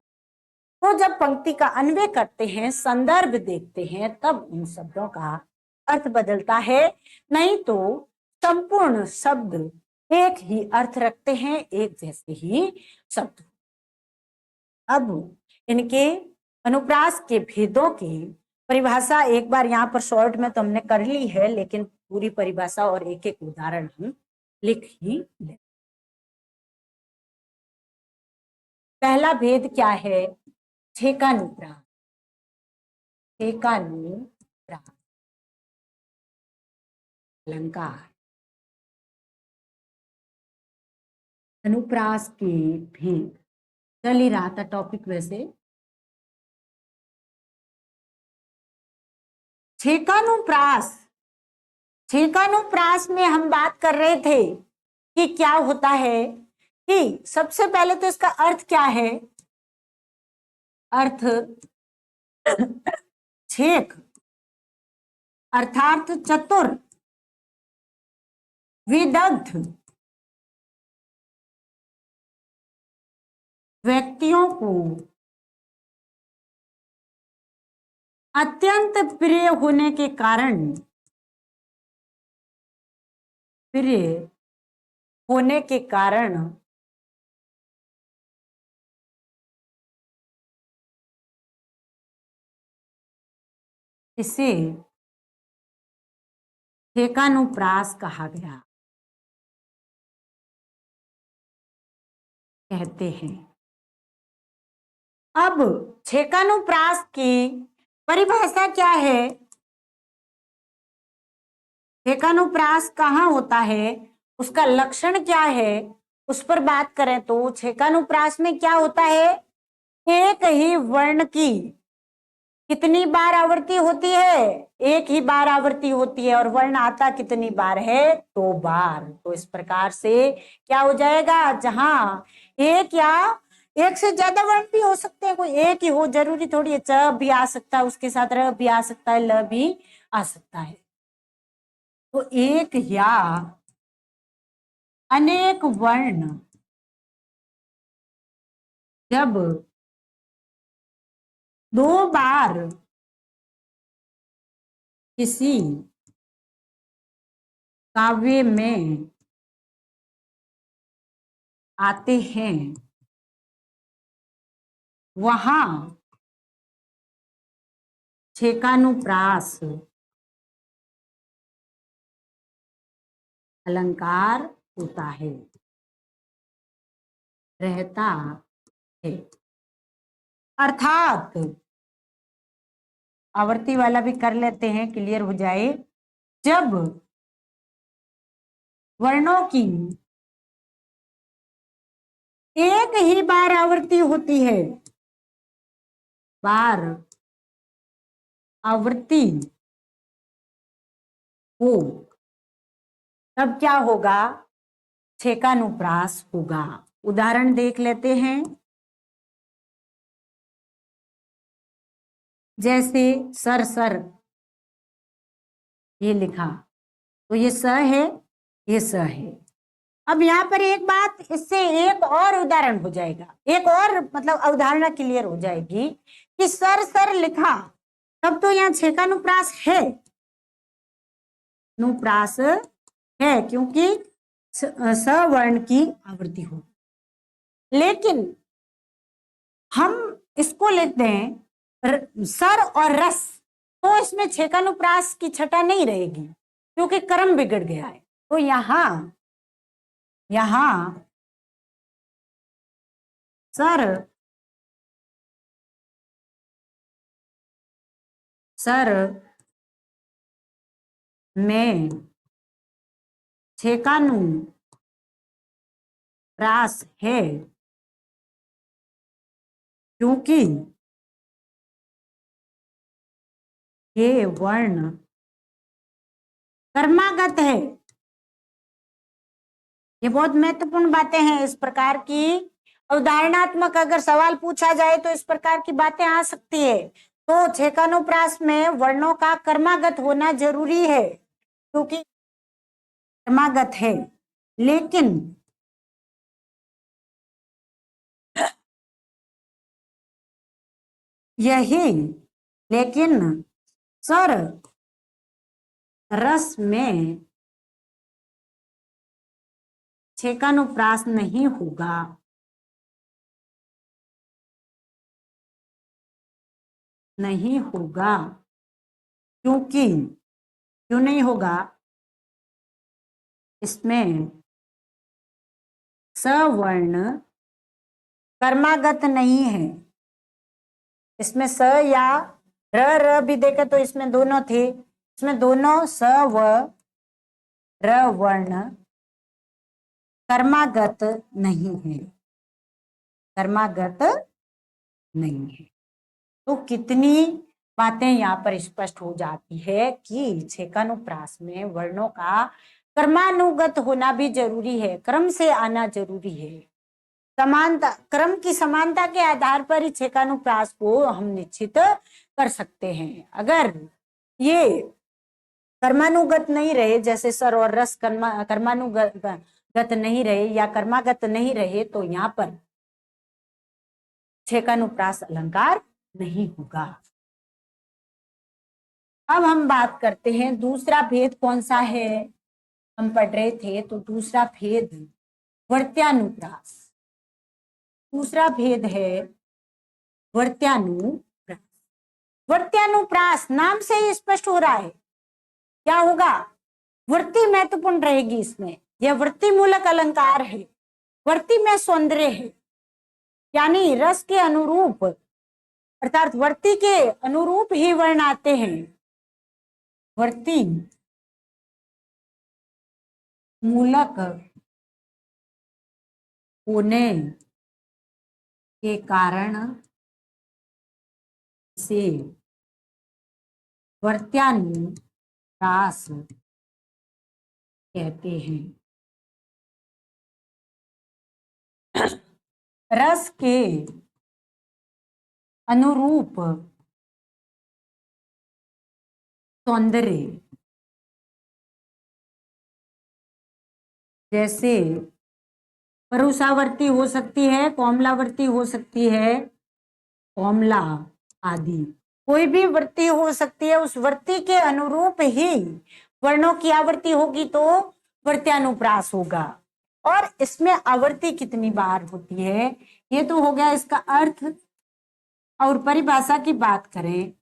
तो जब पंक्ति का अन्वय करते हैं, संदर्भ देखते हैं, तब उन शब्दों का अर्थ बदलता है, नहीं तो संपूर्ण शब्द एक ही अर्थ रखते हैं, एक जैसे ही शब्द। अब इनके अनुप्रास के भेदों की परिभाषा एक बार यहाँ पर शॉर्ट में तो हमने कर ली है, लेकिन पूरी परिभाषा और एक एक उदाहरण हम लिख ही ले। पहला भेद क्या है, छेकानुप्रास। छेकानुप्रास अलंकार अनुप्रास के भेद चल ही रहा था टॉपिक। वैसे छेकानुप्रास, छेकानुप्रास में हम बात कर रहे थे कि क्या होता है कि सबसे पहले तो इसका अर्थ क्या है। अर्थ छेक अर्थात चतुर, विदग्ध व्यक्तियों को अत्यंत प्रिय होने के कारण, प्रिय होने के कारण इसे छेकानुप्रास कहा गया, कहते हैं। अब छेकानुप्रास की परिभाषा क्या है, छेकानुप्रास कहाँ होता है, उसका लक्षण क्या है, उस पर बात करें तो छेकानुप्रास में क्या होता है, एक ही वर्ण की कितनी बार आवृत्ति होती है, एक ही बार आवृत्ति होती है, और वर्ण आता कितनी बार है, 2 बार। तो इस प्रकार से क्या हो जाएगा, जहां एक या एक से ज्यादा वर्ण भी हो सकते हैं, कोई एक ही हो जरूरी थोड़ी है, च भी आ सकता है उसके साथ, र भी आ सकता है, ल भी आ सकता है। तो एक या अनेक वर्ण जब 2 बार किसी काव्य में आते हैं, वहां छेकानुप्रास अलंकार होता है, रहता है। अर्थात आवर्ती वाला भी कर लेते हैं, क्लियर हो जाए। जब वर्णों की एक ही बार आवृत्ति होती है, बार आवृत्ति हो, तब क्या होगा, छेकानुप्रास होगा। उदाहरण देख लेते हैं। जैसे सर सर ये लिखा, तो ये स है, ये स है, अब यहाँ पर एक बात, इससे एक और उदाहरण हो जाएगा, एक और मतलब अवधारणा क्लियर हो जाएगी कि सर सर लिखा, तब तो यहाँ छेकानुप्रास है, नुप्रास है, क्योंकि सवर्ण की आवृत्ति हो। लेकिन हम इसको लिख दें सर और रस, तो इसमें छेकानुप्रास की छटा नहीं रहेगी, क्योंकि क्रम बिगड़ गया है। तो यहां सर में छेकानुप्रास है, क्योंकि ये वर्ण कर्मागत है। ये बहुत महत्वपूर्ण बातें हैं। इस प्रकार की अवधारणात्मक अगर सवाल पूछा जाए तो इस प्रकार की बातें आ सकती है। तो छेकानुप्रास में वर्णों का कर्मागत होना जरूरी है, क्योंकि कर्मागत है। लेकिन सर रस में छेकानुप्रास नहीं होगा, क्यों नहीं होगा? इसमें सवर्ण कर्मागत नहीं है। इसमें स या र भी देखा तो इसमें दोनों थे, इसमें दोनों स व र वर्ण कर्मागत नहीं है, तो कितनी बातें यहाँ पर स्पष्ट हो जाती है कि छेकानुप्रास में वर्णों का कर्मानुगत होना भी जरूरी है, क्रम से आना जरूरी है। समानता, क्रम की समानता के आधार पर ही छेकानुप्रास को हम निश्चित कर सकते हैं। अगर ये कर्मानुगत नहीं रहे, जैसे सर और रस कर्मानुगत नहीं रहे या कर्मागत नहीं रहे, तो यहाँ पर छेकानुप्रास अलंकार नहीं होगा। अब हम बात करते हैं दूसरा भेद कौन सा है। हम पढ़ रहे थे तो दूसरा भेद वर्त्यानुप्रास, दूसरा भेद है वर्त्यानुप्रास। वर्त्यानुप्रास नाम से ही स्पष्ट हो रहा है क्या होगा, वृत्ति महत्वपूर्ण रहेगी इसमें। यह वृत्ति मूलक अलंकार है, वृत्ति में सौंदर्य है, यानी रस के अनुरूप अर्थात वृत्ति के अनुरूप ही वर्ण आते हैं। वृत्ति मूलक होने के कारण से वर्त्यानुप्रास कहते हैं। रस के अनुरूप सौंदर्य, जैसे परुषावर्ती हो सकती है, कोमलावर्ती हो सकती है, कोमला आदि कोई भी वृत्ति हो सकती है। उस वृत्ति के अनुरूप ही वर्णों की आवृत्ति होगी तो वर्त्यानुप्रास होगा। और इसमें आवृत्ति कितनी बार होती है, ये तो हो गया इसका अर्थ। और परिभाषा की बात करें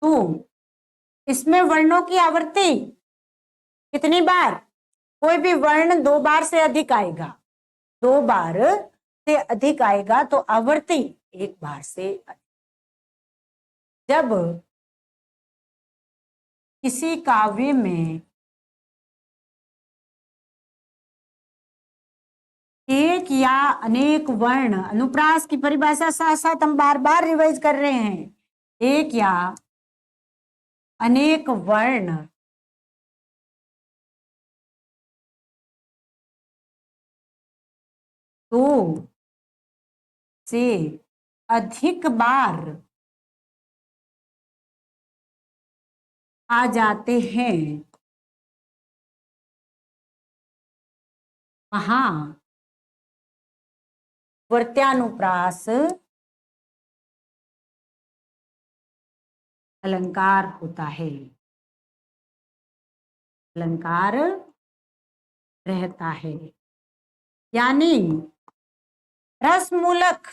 तो इसमें वर्णों की आवृत्ति कितनी बार, कोई भी वर्ण 2 बार से अधिक आएगा, 2 बार से अधिक आएगा तो आवृत्ति 1 बार से अधिक। जब किसी काव्य में एक या अनेक वर्ण, अनुप्रास की परिभाषा साथ साथ हम बार बार रिवाइज कर रहे हैं, एक या अनेक वर्ण तो से अधिक बार आ जाते हैं वहां वर्त्यानुप्रास अलंकार होता है, अलंकार रहता है। यानी रस मूलक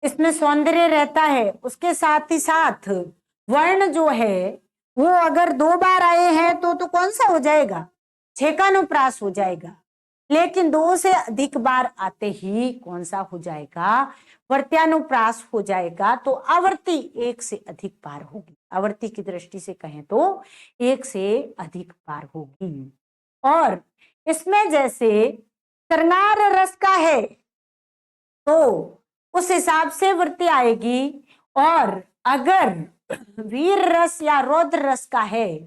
इसमें सौंदर्य रहता है, उसके साथ ही साथ वर्ण जो है वो अगर 2 बार आए हैं तो कौन सा हो जाएगा, छेकानुप्रास हो जाएगा। लेकिन 2 से अधिक बार आते ही कौन सा हो जाएगा, वर्त्यानुप्रास हो जाएगा। तो आवर्ती 1 से अधिक बार होगी, आवर्ती की दृष्टि से कहें तो 1 से अधिक बार होगी। और इसमें जैसे श्रृंगार रस का है तो उस हिसाब से वृत्ति आएगी, और अगर वीर रस या रौद्र रस का है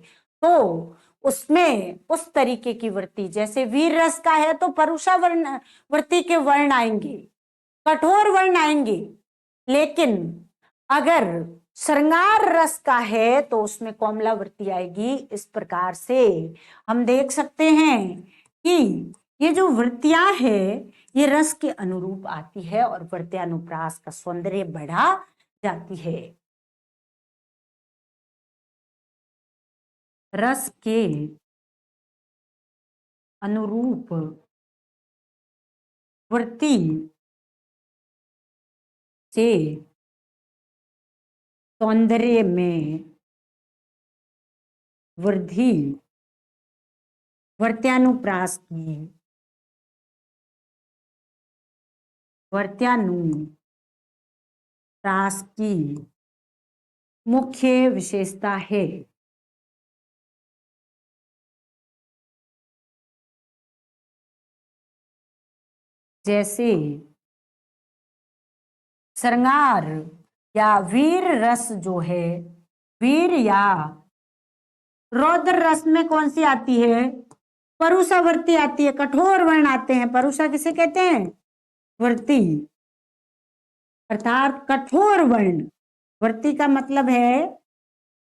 तो उसमें उस तरीके की वृत्ति, जैसे वीर रस का है तो परुषा वर्ण वृत्ति के वर्ण आएंगे, कठोर वर्ण आएंगे। लेकिन अगर श्रृंगार रस का है तो उसमें कोमला वृत्ति आएगी। इस प्रकार से हम देख सकते हैं कि ये जो वृत्तियां है ये रस के अनुरूप आती है और वृत्त्यानुप्रास का सौंदर्य बढ़ा जाती है। रस के अनुरूप वृत्ति से सौंदर्य में वृद्धि वर्त्यानुप्रास की मुख्य विशेषता है। जैसे श्रृंगार या वीर रस जो है, वीर या रौद्र रस में कौन सी आती है, परुषा वृत्ति आती है, कठोर वर्ण आते हैं। परुषा किसे कहते हैं, वृत्ति, अर्थात कठोर वर्ण। वृत्ति का मतलब है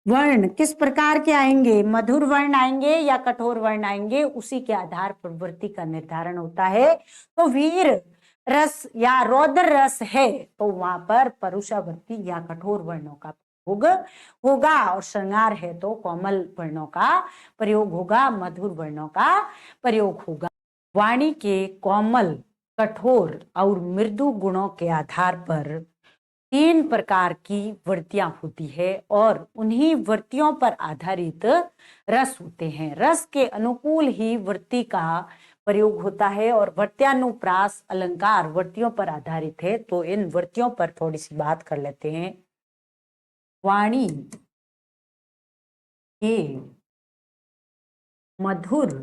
वर्ण किस प्रकार के आएंगे, मधुर वर्ण आएंगे या कठोर वर्ण आएंगे, उसी के आधार पर वृत्ति का निर्धारण होता है। तो वीर रस या रौद्र रस है तो वहां पर परुषा वृत्ति या कठोर वर्णों का प्रयोग होगा, और श्रृंगार है तो कोमल वर्णों का प्रयोग होगा, मधुर वर्णों का प्रयोग होगा। वाणी के कोमल, कठोर और मृदु गुणों के आधार पर 3 प्रकार की वृत्तियां होती है और उन्हीं वृत्तियों पर आधारित रस होते हैं। रस के अनुकूल ही वृत्ति का प्रयोग होता है और वृत्त्यानुप्रास अलंकार वृत्तियों पर आधारित है। तो इन वृत्तियों पर थोड़ी सी बात कर लेते हैं। वाणी के मधुर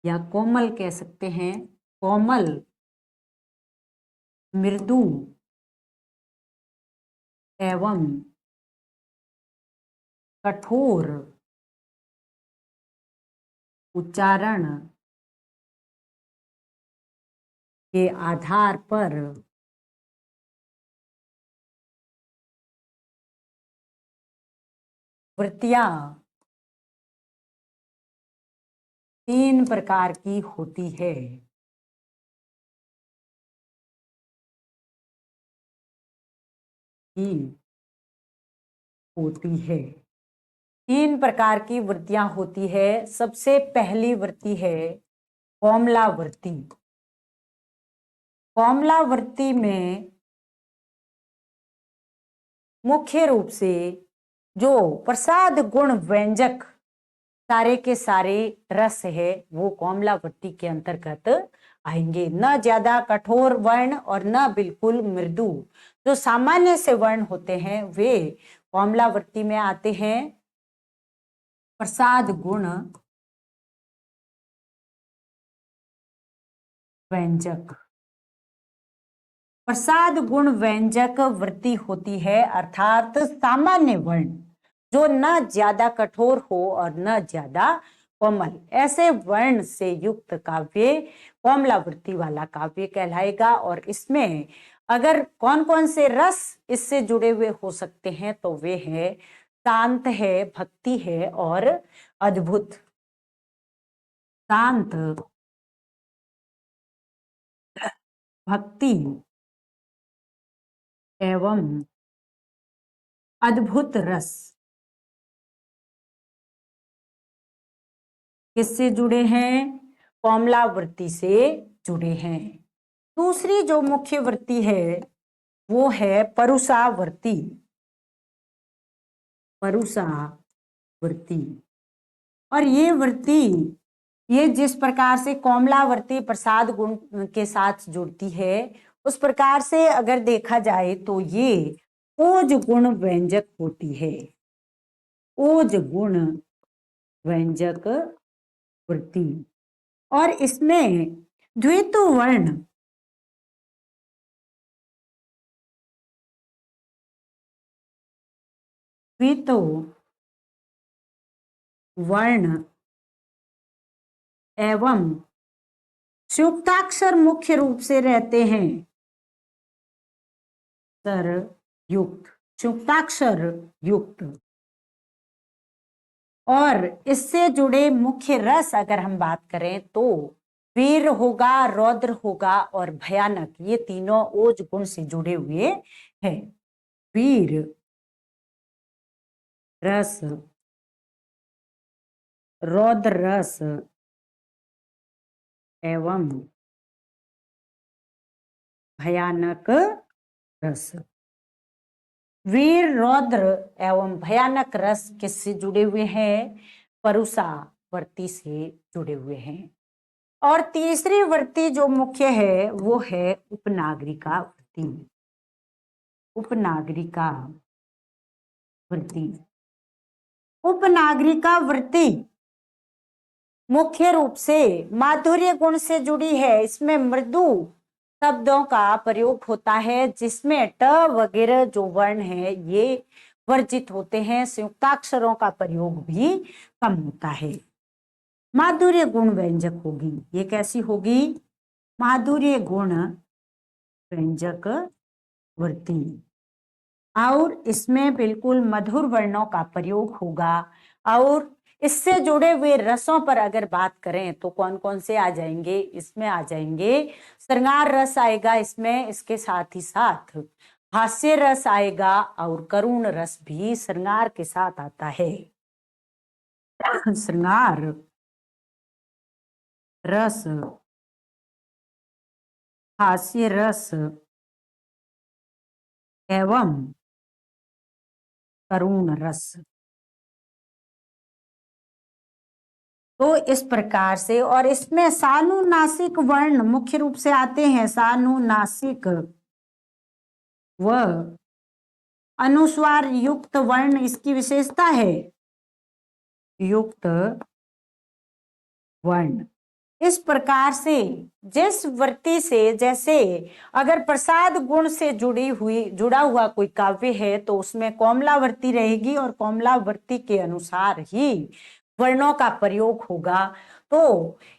या कोमल कह सकते हैं, कोमल, मृदु एवं कठोर उच्चारण के आधार पर वृत्तियां 3 प्रकार की होती है। होती है 3 प्रकार की वृत्तियां होती है। सबसे पहली वृत्ति है कोमला वृत्ति। कोमला वृत्ति में मुख्य रूप से जो प्रसाद गुण व्यंजक सारे के सारे रस है वो कोमला वृत्ति के अंतर्गत आएंगे। न ज्यादा कठोर वर्ण और न बिल्कुल मृदु, जो सामान्य से वर्ण होते हैं वे कोमला वृत्ति में आते हैं। प्रसाद गुण व्यंजक, प्रसाद गुण व्यंजक वृत्ति होती है, अर्थात सामान्य वर्ण जो न ज्यादा कठोर हो और न ज्यादा कोमल, ऐसे वर्ण से युक्त काव्य कोमला वृत्ति वाला काव्य कहलाएगा। और इसमें अगर कौन कौन से रस इससे जुड़े हुए हो सकते हैं तो वे हैं शांत है, भक्ति है और अद्भुत। शांत, भक्ति एवं अद्भुत रस किससे जुड़े हैं? कौमलावृत्ति से जुड़े हैं। दूसरी जो मुख्य वृत्ति है वो है परुषावृत्ति। परुषावृत्ति, और ये वृत्ति, ये जिस प्रकार से कौमलावृत्ति प्रसाद गुण के साथ जुड़ती है, उस प्रकार से अगर देखा जाए तो ये ओज गुण व्यंजक होती है। ओज गुण व्यंजक वृत्ति, और इसमें द्वितो वर्ण द्वितो वर्ण एवं संयुक्ताक्षर मुख्य रूप से रहते हैं। सर युक्त, संयुक्ताक्षर युक्त, और इससे जुड़े मुख्य रस अगर हम बात करें तो वीर होगा, रौद्र होगा और भयानक, ये तीनों ओज गुण से जुड़े हुए हैं। वीर रस, रौद्र रस एवं भयानक रस। वीर, रौद्र एवं भयानक रस किससे जुड़े हुए हैं? परुषावृत्ति से जुड़े हुए हैं। और तीसरी वृत्ति जो मुख्य है वो है उपनागरिका वृत्ति। उपनागरिका वृत्ति, उपनागरिका वृत्ति मुख्य रूप से माधुर्य गुण से जुड़ी है। इसमें मृदु शब्दों का प्रयोग होता है, जिसमें ट वगैरह जो वर्ण है ये वर्जित होते हैं। संयुक्ताक्षरों का प्रयोग भी कम होता है। माधुर्य गुण व्यंजक होगी। ये कैसी होगी? माधुर्य गुण व्यंजक वृत्ति, और इसमें बिल्कुल मधुर वर्णों का प्रयोग होगा। और इससे जुड़े हुए रसों पर अगर बात करें तो कौन कौन से आ जाएंगे? इसमें आ जाएंगे श्रृंगार रस आएगा इसमें, इसके साथ ही साथ हास्य रस आएगा, और करुण रस भी श्रृंगार के साथ आता है। श्रृंगार रस, हास्य रस एवं करुण रस। तो इस प्रकार से, और इसमें सानुनासिक वर्ण मुख्य रूप से आते हैं। सानुनासिक व अनुस्वार युक्त वर्ण इसकी विशेषता है। युक्त वर्ण, इस प्रकार से जिस वृत्ति से, जैसे अगर प्रसाद गुण से जुड़ा हुआ कोई काव्य है तो उसमें कौमलावृत्ति रहेगी, और कौमलावृत्ति के अनुसार ही वर्णों का प्रयोग होगा। तो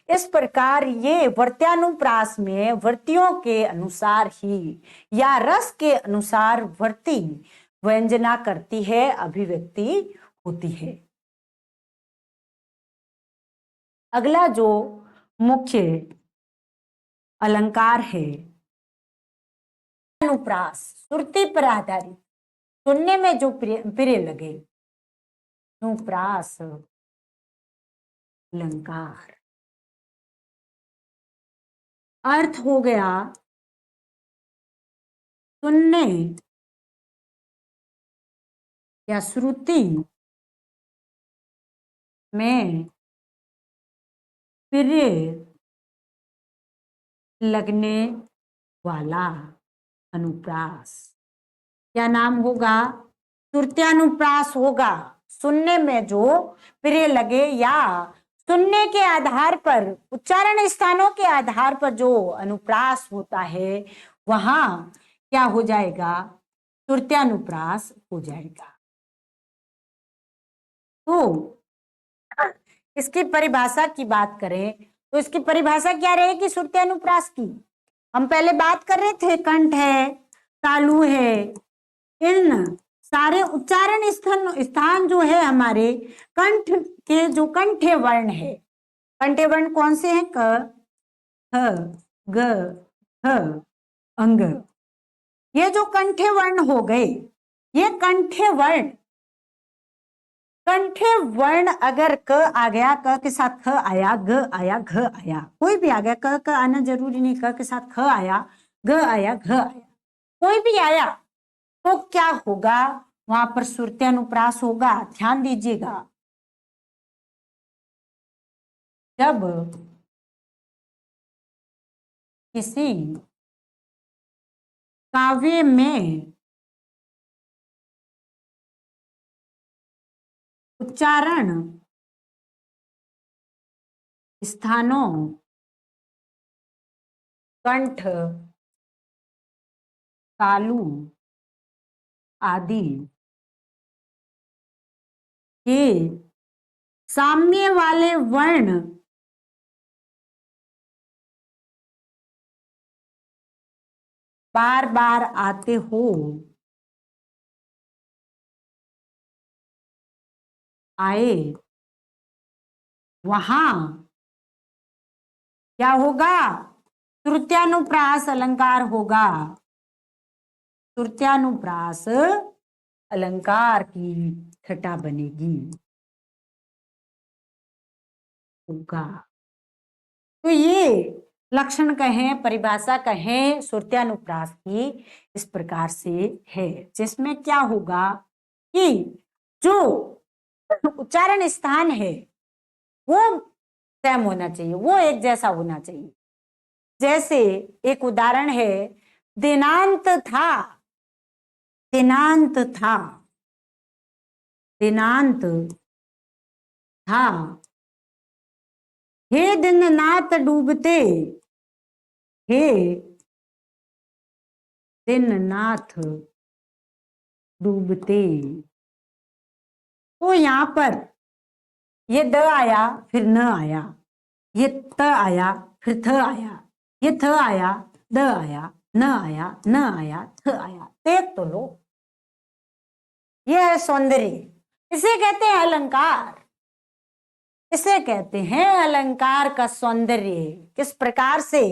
इस प्रकार ये वृत्त्यानुप्रास में वृत्तियों के अनुसार ही या रस के अनुसार वृत्ति व्यंजना करती है, अभिव्यक्ति होती है। अगला जो मुख्य अलंकार है अनुप्रास, श्रुति पर आधारित, सुनने में जो प्रिय लगे, अनुप्रास अलंकार। अर्थ हो गया सुनने या श्रुति में प्रिय लगने वाला अनुप्रास। क्या नाम होगा? श्रुत्यानुप्रास होगा। सुनने में जो प्रिय लगे या सुनने के आधार पर, उच्चारण स्थानों के आधार पर जो अनुप्रास होता है वहां क्या हो जाएगा? श्रुत्यानुप्रास हो जाएगा। तो इसकी परिभाषा की बात करें तो इसकी परिभाषा क्या रहेगी श्रुत्यानुप्रास की? हम पहले बात कर रहे थे, कंठ है, तालु है, इन सारे उच्चारण स्थान जो है हमारे कंठ के, जो कंठ्य वर्ण है, कंठे वर्ण कौन से हैं? क, ख, ग, ह, अंग। ये जो कंठे वर्ण हो गए, ये कंठे वर्ण अगर क आ गया, क के साथ ख आया, ग आया, घ आया, कोई भी आ गया, क आना जरूरी नहीं, क के साथ ख आया, ग आया, घ आया, कोई भी आया, तो क्या होगा? वहां पर सुरत्यानुप्रास होगा। ध्यान दीजिएगा, जब किसी काव्य में उच्चारण स्थानों, कंठ, तालु आदि के सामने वाले वर्ण बार बार आते हो, आए, वहां क्या होगा? तृतीयानुप्रास अलंकार होगा। तृतीयानुप्रास अलंकार की छटा बनेगी, होगा। तो ये लक्षण कहें, परिभाषा कहें सुरत्यानुप्रास की, इस प्रकार से है, जिसमें क्या होगा कि जो उच्चारण स्थान है वो सेम होना चाहिए, वो एक जैसा होना चाहिए। जैसे एक उदाहरण है, दिनांत था, दिनांत था, दिनांत था, हे दिननाथ डूबते, हे दिननाथ डूबते। तो यहां पर ये द आया, फिर न आया, ये त आया, फिर थ आया, ये थ आया, द आया, न आया, न आया, थ आया। देख तो लो, ये है सौंदर्य, इसे कहते हैं अलंकार, इसे कहते हैं अलंकार का सौंदर्य। किस प्रकार से?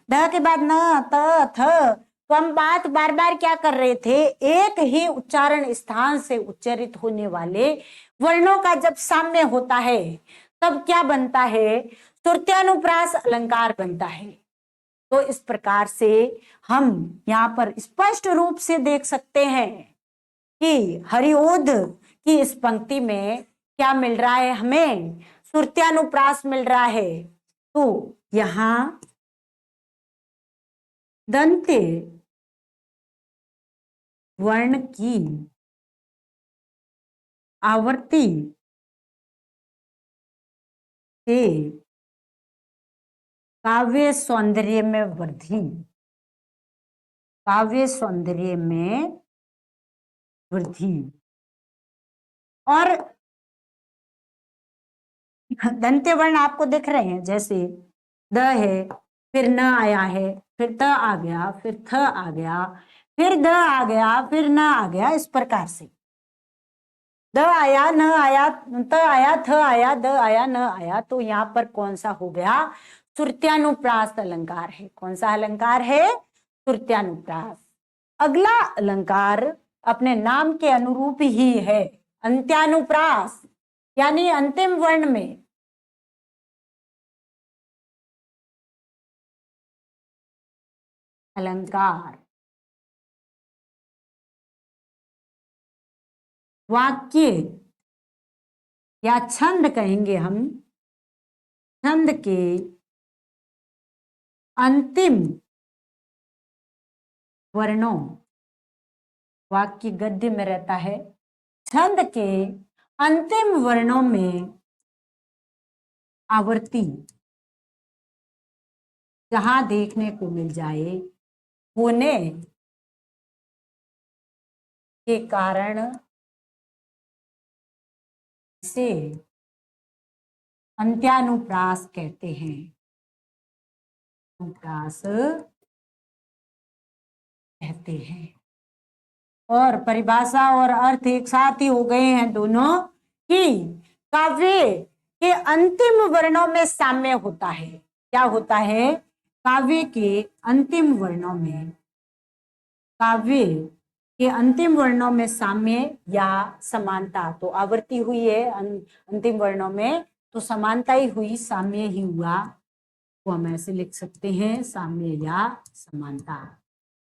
ध के बाद न, त, थ, तो हम बात बार बार क्या कर रहे थे? एक ही उच्चारण स्थान से उच्चारित होने वाले वर्णों का जब साम्य होता है, तब क्या बनता है? तृतीयानुप्रास अलंकार बनता है। तो इस प्रकार से हम यहाँ पर स्पष्ट रूप से देख सकते हैं कि हरिओध की इस पंक्ति में क्या मिल रहा है हमें? सुरत्यानुप्रास मिल रहा है। तो यहां दंत्य वर्ण की आवर्ती से काव्य सौंदर्य में वृद्धि, काव्य सौंदर्य में वृद्धि। और दंत्य वर्ण आपको दिख रहे हैं, जैसे द है, फिर न आया है, फिर त आ गया, फिर थ आ गया, फिर द आ गया, फिर न आ गया, इस प्रकार से द आया, न आया, त आया, थ आया, द आया, न आया। तो यहाँ पर कौन सा हो गया? तृतीयानुप्रास अलंकार है। कौन सा अलंकार है? तृतीयानुप्रास। अगला अलंकार अपने नाम के अनुरूप ही है, अंत्यानुप्रास, यानी अंतिम वर्ण में अलंकार। वाक्य या छंद कहेंगे हम, छंद के अंतिम वर्णों, वाक्य गद्य में रहता है, छंद के अंतिम वर्णों में आवर्ती जहां देखने को मिल जाए, होने के कारण इसे अंत्यानुप्रास कहते हैं। अनुप्रास कहते हैं। और परिभाषा और अर्थ एक साथ ही हो गए हैं दोनों, कि काव्य के अंतिम वर्णों में साम्य होता है। क्या होता है? काव्य के अंतिम वर्णों में, काव्य के अंतिम वर्णों में साम्य या समानता। तो आवर्ती हुई है अंतिम वर्णों में, तो समानता ही हुई, साम्य ही हुआ। तो हम ऐसे लिख सकते हैं, साम्य या समानता।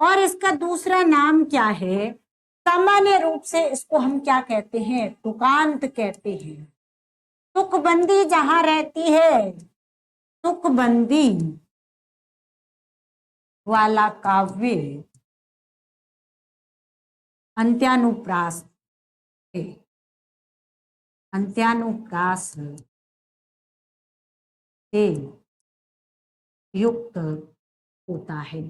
और इसका दूसरा नाम क्या है? सामान्य रूप से इसको हम क्या कहते हैं? तुकांत कहते हैं। तुकबंदी जहां रहती है, तुकबंदी वाला काव्य अंत्यानुप्रास है, अंत्यानुप्रास से युक्त होता है।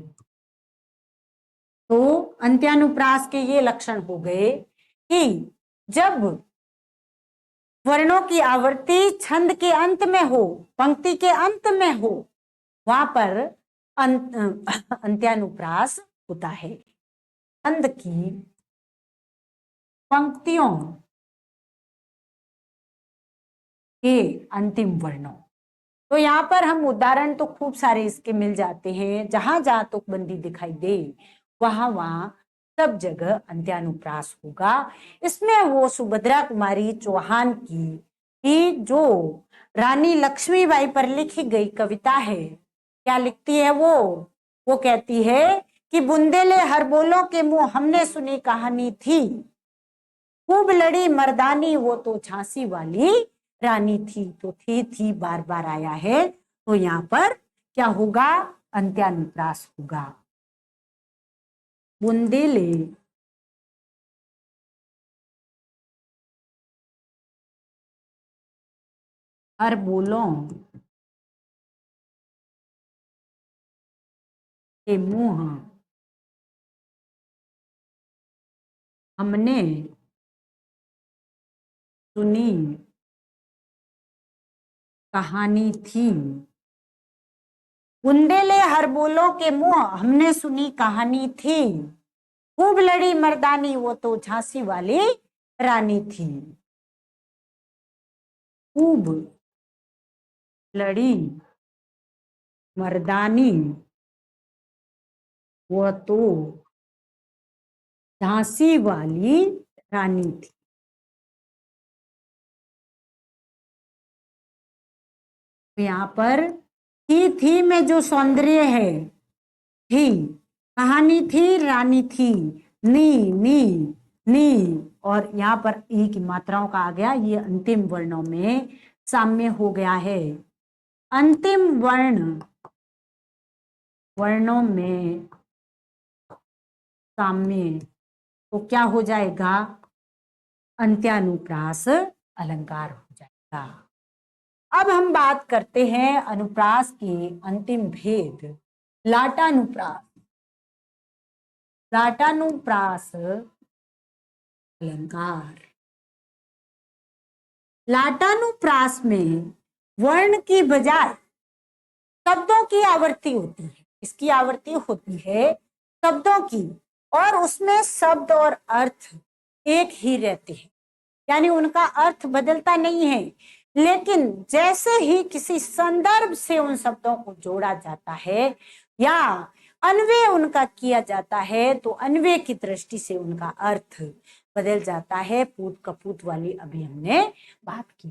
तो अंत्यानुप्रास के ये लक्षण हो गए कि जब वर्णों की आवर्ती छंद के अंत में हो, पंक्ति के अंत में हो, वहां पर अंत्यानुप्रास होता है। छंद की पंक्तियों के अंतिम वर्णों। तो यहाँ पर हम उदाहरण तो खूब सारे इसके मिल जाते हैं, जहां जहां तुकबंदी दिखाई दे वहां वहां सब जगह अंत्यानुप्रास होगा। इसमें वो सुभद्रा कुमारी चौहान की जो रानी लक्ष्मीबाई पर लिखी गई कविता है, क्या लिखती है वो कहती है कि बुंदेले हर बोलों के मुंह हमने सुनी कहानी थी, खूब लड़ी मर्दानी वो तो झांसी वाली रानी थी। तो थी बार बार आया है, तो यहाँ पर क्या होगा? अंत्यानुप्रास होगा। बुंदेले हर बोलों के मुंह हमने सुनी कहानी थी। बुंदेले हर बोलों के मुंह हमने सुनी कहानी थी, खूब लड़ी मर्दानी वो तो झांसी वाली रानी थी। खूब लड़ी मर्दानी वो तो झांसी वाली रानी थी। तो यहाँ पर थी में जो सौंदर्य है, थी, कहानी थी, रानी थी, नी और यहाँ पर ई की मात्राओं का आ गया, ये अंतिम वर्णों में साम्य हो गया है। अंतिम वर्णों में साम्य, तो क्या हो जाएगा? अंत्यानुप्रास अलंकार हो जाएगा। अब हम बात करते हैं अनुप्रास के अंतिम भेद, लाटानुप्रास। लाटानुप्रास अलंकार। लाटानुप्रास में वर्ण की बजाय शब्दों की आवर्ती होती है। इसकी आवर्ती होती है शब्दों की, और उसमें शब्द और अर्थ एक ही रहते हैं, यानी उनका अर्थ बदलता नहीं है। लेकिन जैसे ही किसी संदर्भ से उन शब्दों को जोड़ा जाता है या अन्वय उनका किया जाता है, तो अन्वय की दृष्टि से उनका अर्थ बदल जाता है। पूत कपूत वाली अभी हमने बात की।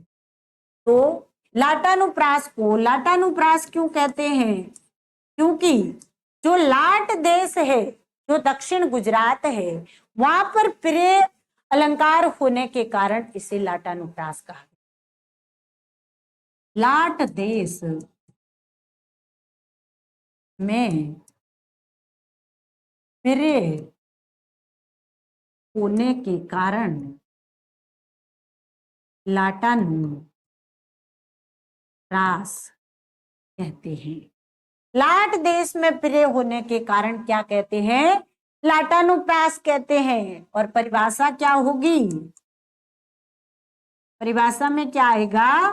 तो लाटानुप्रास को लाटानुप्रास क्यों कहते हैं? क्योंकि जो लाट देश है, जो दक्षिण गुजरात है, वहां पर प्रिय अलंकार होने के कारण इसे लाटानुप्रास कहा। लाट देश में प्रिय होने के कारण लाटानुप्रास कहते हैं। लाट देश में प्रिय होने के कारण क्या कहते हैं? लाटानुप्रास कहते हैं। और परिभाषा क्या होगी? परिभाषा में क्या आएगा?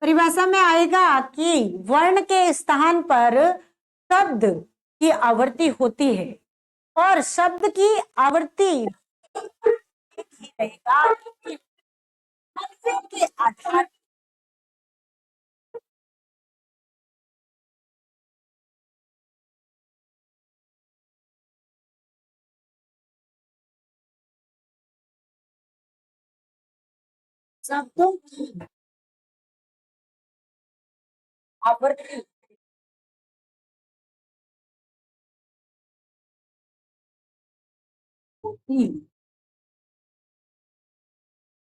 परिभाषा में आएगा कि वर्ण के स्थान पर शब्द की आवर्ती होती है, और शब्द की आवर्ती रहेगा के आधार शब्दों की आवृत्ति होती।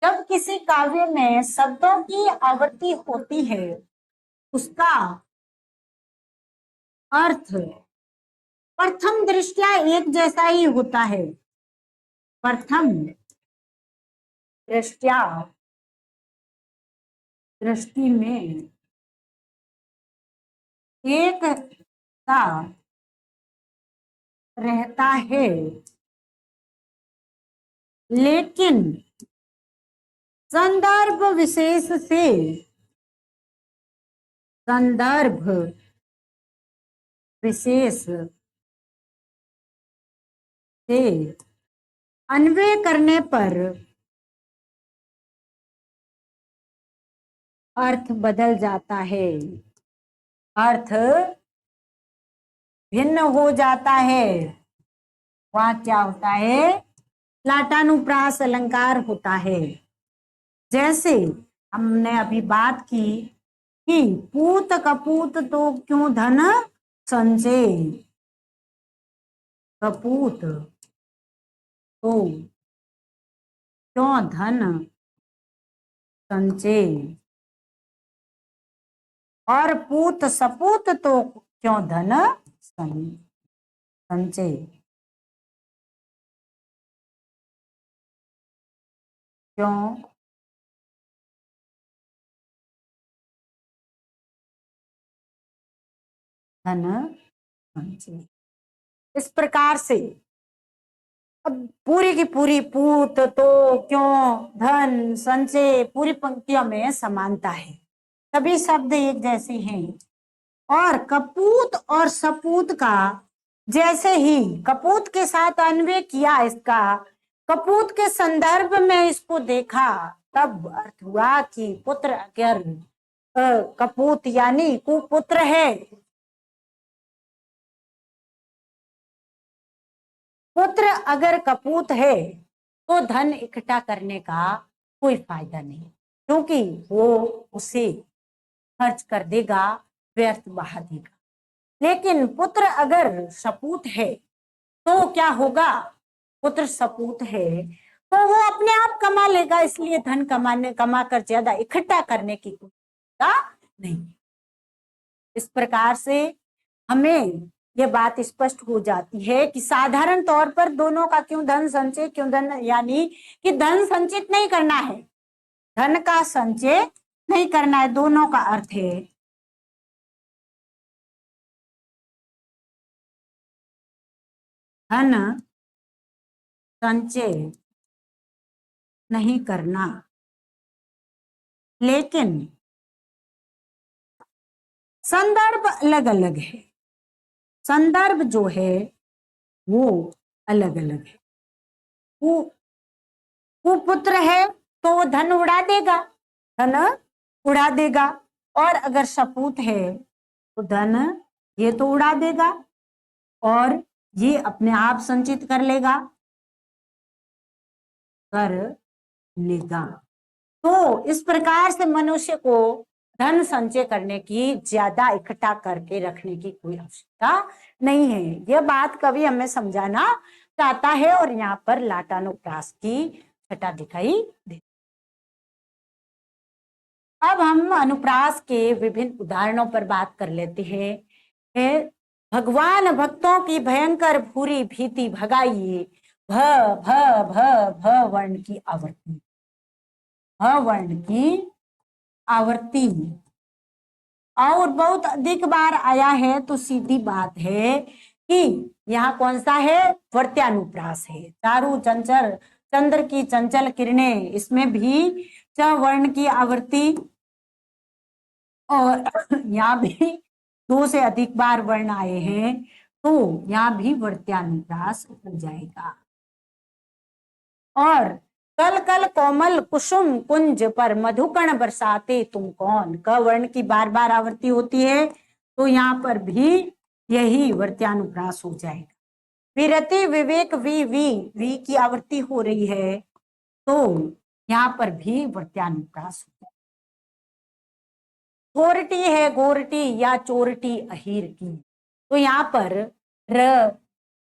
जब किसी काव्य में शब्दों की आवृत्ति होती है उसका अर्थ प्रथम दृष्टया एक जैसा ही होता है। प्रथम दृष्टया दृष्टि में एक सा रहता है, लेकिन संदर्भ विशेष से संदर्भ विशेष से अन्वय करने पर अर्थ बदल जाता है। अर्थ भिन्न हो जाता है। वहां क्या होता है? लाटानुप्रास अलंकार होता है। जैसे हमने अभी बात की कि पूत कपूत तो क्यों धन संचय, कपूत तो क्यों धन संचय, और पूत सपूत तो क्यों धन संचय। क्यों धन संचय। इस प्रकार से अब पूरी की पूरी पूत तो क्यों धन संचय पूरी पंक्तियों में समानता है। सभी शब्द एक जैसे हैं। और कपूत और सपूत का जैसे ही कपूत के साथ अन्वय किया इसका, कपूत के संदर्भ में इसको देखा, तब अर्थ हुआ कि पुत्र अगर कपूत यानी कुपुत्र है, पुत्र अगर कपूत है तो धन इकट्ठा करने का कोई फायदा नहीं, क्योंकि वो उसे खर्च कर देगा, व्यर्थ बहा देगा। लेकिन पुत्र अगर सपूत है तो क्या होगा? पुत्र सपूत है तो वो अपने आप कमा लेगा, इसलिए धन कमा कर ज्यादा इकट्ठा करने की कोई नहीं। इस प्रकार से हमें ये बात स्पष्ट हो जाती है कि साधारण तौर पर दोनों का क्यों धन संचय, क्यों धन यानी कि धन संचित नहीं करना है, धन का संचय नहीं करना है। दोनों का अर्थ है धन संचय नहीं करना, लेकिन संदर्भ अलग अलग है। संदर्भ जो है वो अलग अलग है। कुपुत्र है तो वो धन उड़ा देगा, धन उड़ा देगा। और अगर सपूत है तो धन ये तो उड़ा देगा और ये अपने आप संचित कर लेगा, कर लेगा। तो इस प्रकार से मनुष्य को धन संचय करने की, ज्यादा इकट्ठा करके रखने की कोई आवश्यकता नहीं है। यह बात कवि हमें समझाना चाहता है और यहाँ पर लाटानुप्रास की छटा दिखाई दे। अब हम अनुप्रास के विभिन्न उदाहरणों पर बात कर लेते हैं। भगवान भक्तों की भयंकर भूरी भीति भगाइए, भ भ भ भ वर्ण की आवृत्ति, भ वर्ण की आवृत्ति और बहुत अधिक बार आया है, तो सीधी बात है कि यहाँ कौन सा है? वर्त्यानुप्रास है। चारु चंचल चंद्र की चंचल किरणें, इसमें भी च वर्ण की आवृत्ति, और यहाँ भी 2 से अधिक बार वर्ण आए हैं, तो यहाँ भी वर्त्यानुप्रास हो जाएगा। और कल कल कोमल कुसुम कुंज पर मधुकण बरसाते तुम कौन, क वर्ण की बार बार आवृत्ति होती है, तो यहाँ पर भी यही वर्त्यानुप्रास हो जाएगा। विरति विवेक वी वी वी की आवृत्ति हो रही है, तो यहाँ पर भी वर्त्यानुप्रास होगा। चोरटी है गोरटी या चोरटी अहीर की, तो यहाँ पर र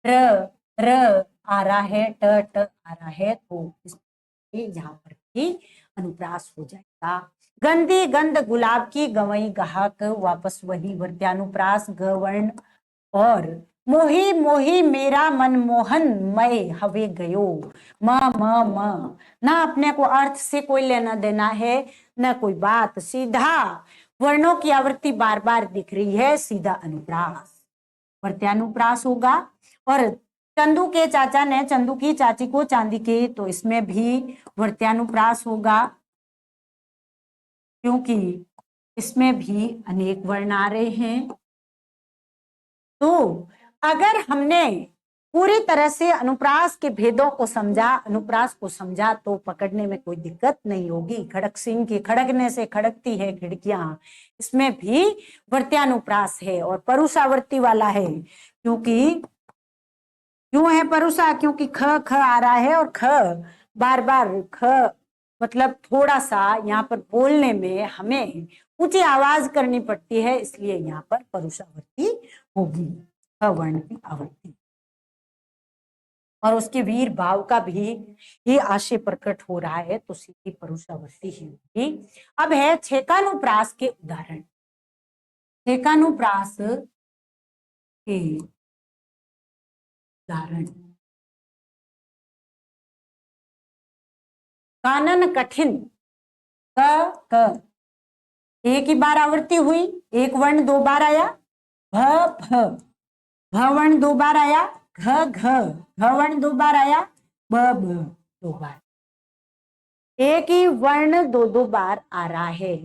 र र आ रहा है, ट आ रहा है, तो यहाँ पर भी अनुप्रास हो जाएगा। गंदी गंध गुलाब की गवई गाहक, वापस वही वर्त्यानुप्रास ग वर्ण। और मोही मोही मेरा मनमोहन मय हवे गयो, म ना अपने को अर्थ से कोई लेना देना है, न कोई बात, सीधा वर्णों की आवृत्ति बार बार दिख रही है, सीधा अनुप्रास वर्त्यानुप्रास होगा। और चंदू के चाचा ने चंदू की चाची को चांदी की, तो इसमें भी वर्त्यानुप्रास होगा, क्योंकि इसमें भी अनेक वर्ण आ रहे हैं। तो अगर हमने पूरी तरह से अनुप्रास के भेदों को समझा, अनुप्रास को समझा, तो पकड़ने में कोई दिक्कत नहीं होगी। खड़क सिंह की खड़कने से खड़कती है खिड़कियां, इसमें भी वर्त्यानुप्रास है और परुषावर्ती वाला है। क्योंकि क्यों है परुषा? क्योंकि ख ख आ रहा है और ख बार बार ख मतलब थोड़ा सा यहाँ पर बोलने में हमें ऊंची आवाज करनी पड़ती है, इसलिए यहाँ पर परुषावर्ती होगी, ख वर्ण की आवृत्ति। और उसके वीर भाव का भी ये आशय प्रकट हो रहा है, तो सीधी परुषावर्ती ही होगी। अब है छेकानुप्रास के उदाहरण। छेकानुप्रास के उदाहरण, कानन कठिन, क एक ही बार आवृत्ति हुई, एक वर्ण दो बार आया, भ भ भ वर्ण दो बार आया, घ घ घ वर्ण दो बार आया, ब ब दो बार, एक ही वर्ण दो दो बार आ रहा है।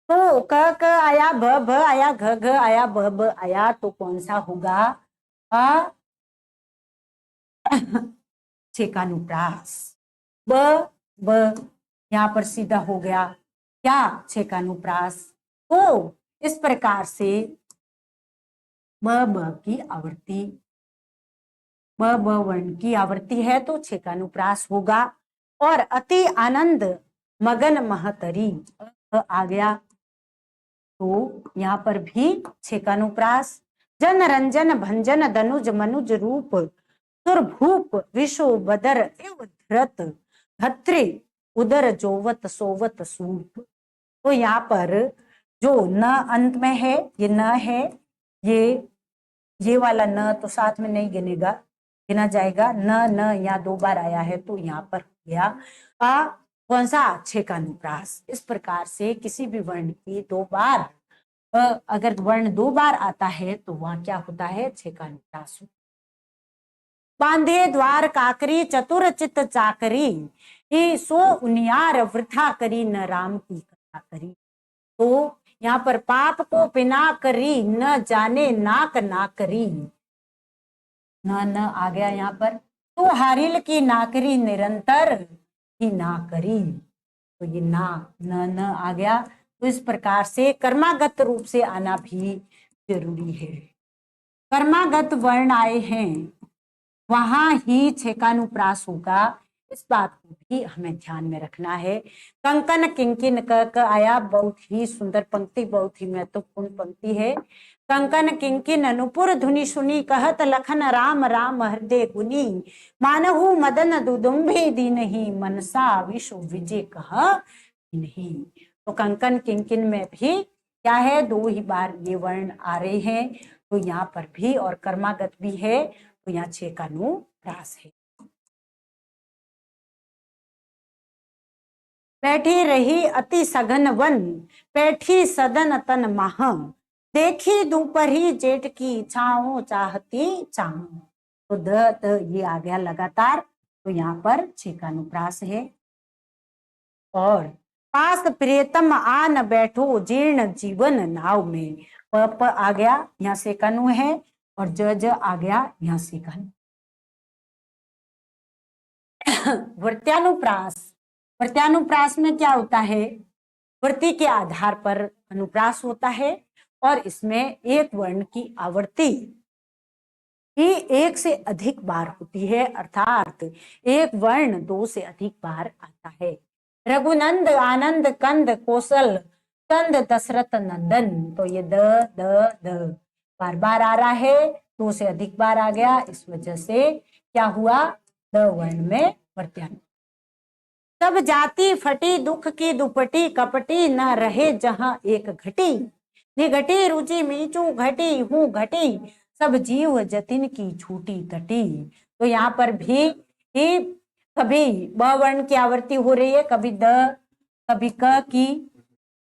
तो क क आया, भ भ आया, घ घ आया, ब ब आया, तो कौन सा होगा? छेकानुप्रास। ब ब यहाँ पर सीधा हो गया क्या? छेकानुप्रास। तो इस प्रकार से ब ब की आवृत्ति, ब ब वर्ण की आवृत्ति है, तो छेकानुप्रास होगा। और अति आनंद मगन महतरी आ गया, तो यहाँ पर भी छेकानुप्रास। जन रंजन भंजन धनुज मनुज रूप, सुरभूप विश्व बदर एव धृत भद्रे उदर जोवत सोवत सूप। तो यहाँ पर जो न अंत में है, ये न है, ये वाला न तो साथ में नहीं गिनेगा, गिना जाएगा। न न यहाँ दो बार आया है, तो यहाँ पर हो गया कौन सा? छेकानुप्रास। इस प्रकार से किसी भी वर्ण की दो बार अगर वर्ण दो बार आता है, तो वहां क्या होता है? छेकानुप्रास। बांधे द्वार काकरी चतुर चित चाकरी, ही सो उनियार वृथा करी न राम की कथा करी। तो यहाँ पर पाप को पिना करी, न जाने नाक ना करी, न आ गया यहाँ पर। तो हारिल की नाकरी निरंतर ही ना करी, तो ये ना न आ गया। तो इस प्रकार से कर्मागत रूप से आना भी जरूरी है। कर्मागत वर्ण आए हैं, वहां ही छेकानुप्रास होगा, इस बात को भी हमें ध्यान में रखना है। कंकन किंकिन क आया, बहुत ही सुंदर पंक्ति, बहुत ही महत्वपूर्ण पंक्ति है। कंकन किंकिन नुपुर धुनि सुनी, कहत लखन राम राम हृदय गुनी, मानहु मदन दुदुम्भे दीनहि, मनसा विश्व विजय कह नहीं। तो कंकन किंकिन में भी क्या है? दो ही बार ये वर्ण आ रहे हैं, तो यहाँ पर भी और कर्मागत भी है, तो यहाँ छेकानुप्रास है। बैठी रही अति सघन वन, बैठी सदन तन माह, देखी दोपहरी जेठ की छाओ चाहती चाह। तो ये आ गया लगातार, तो यहाँ पर छेकानुप्रास है। और पास प्रियतम आन बैठो जीर्ण जीवन नाव में, प आ गया, यहाँ से कनु है, और ज आ गया, यहाँ से कनु। वर्त्यानुप्रास, वर्त्यानुप्रास में क्या होता है? वृत्ति के आधार पर अनुप्रास होता है, और इसमें एक वर्ण की आवृत्ति ही एक से अधिक बार होती है, अर्थात एक वर्ण दो से अधिक बार आता है। रघुनंद आनंद कंद कौशल कंद दशरथ नंदन। तो ये द द बार बार आ रहा है, 2 से अधिक बार आ गया, इस वजह से क्या हुआ, द वर्ण में वर्त्यानुप्रास। सब जाति फटी दुख की दुपटी कपटी न रहे जहां एक घटी। निघटी रुचि मीचू घटी हूँ घटी सब जीव जतिन की छूटी तटी। तो यहाँ पर भी ही कभी ब वर्ण की आवृत्ति हो रही है, कभी द, कभी क की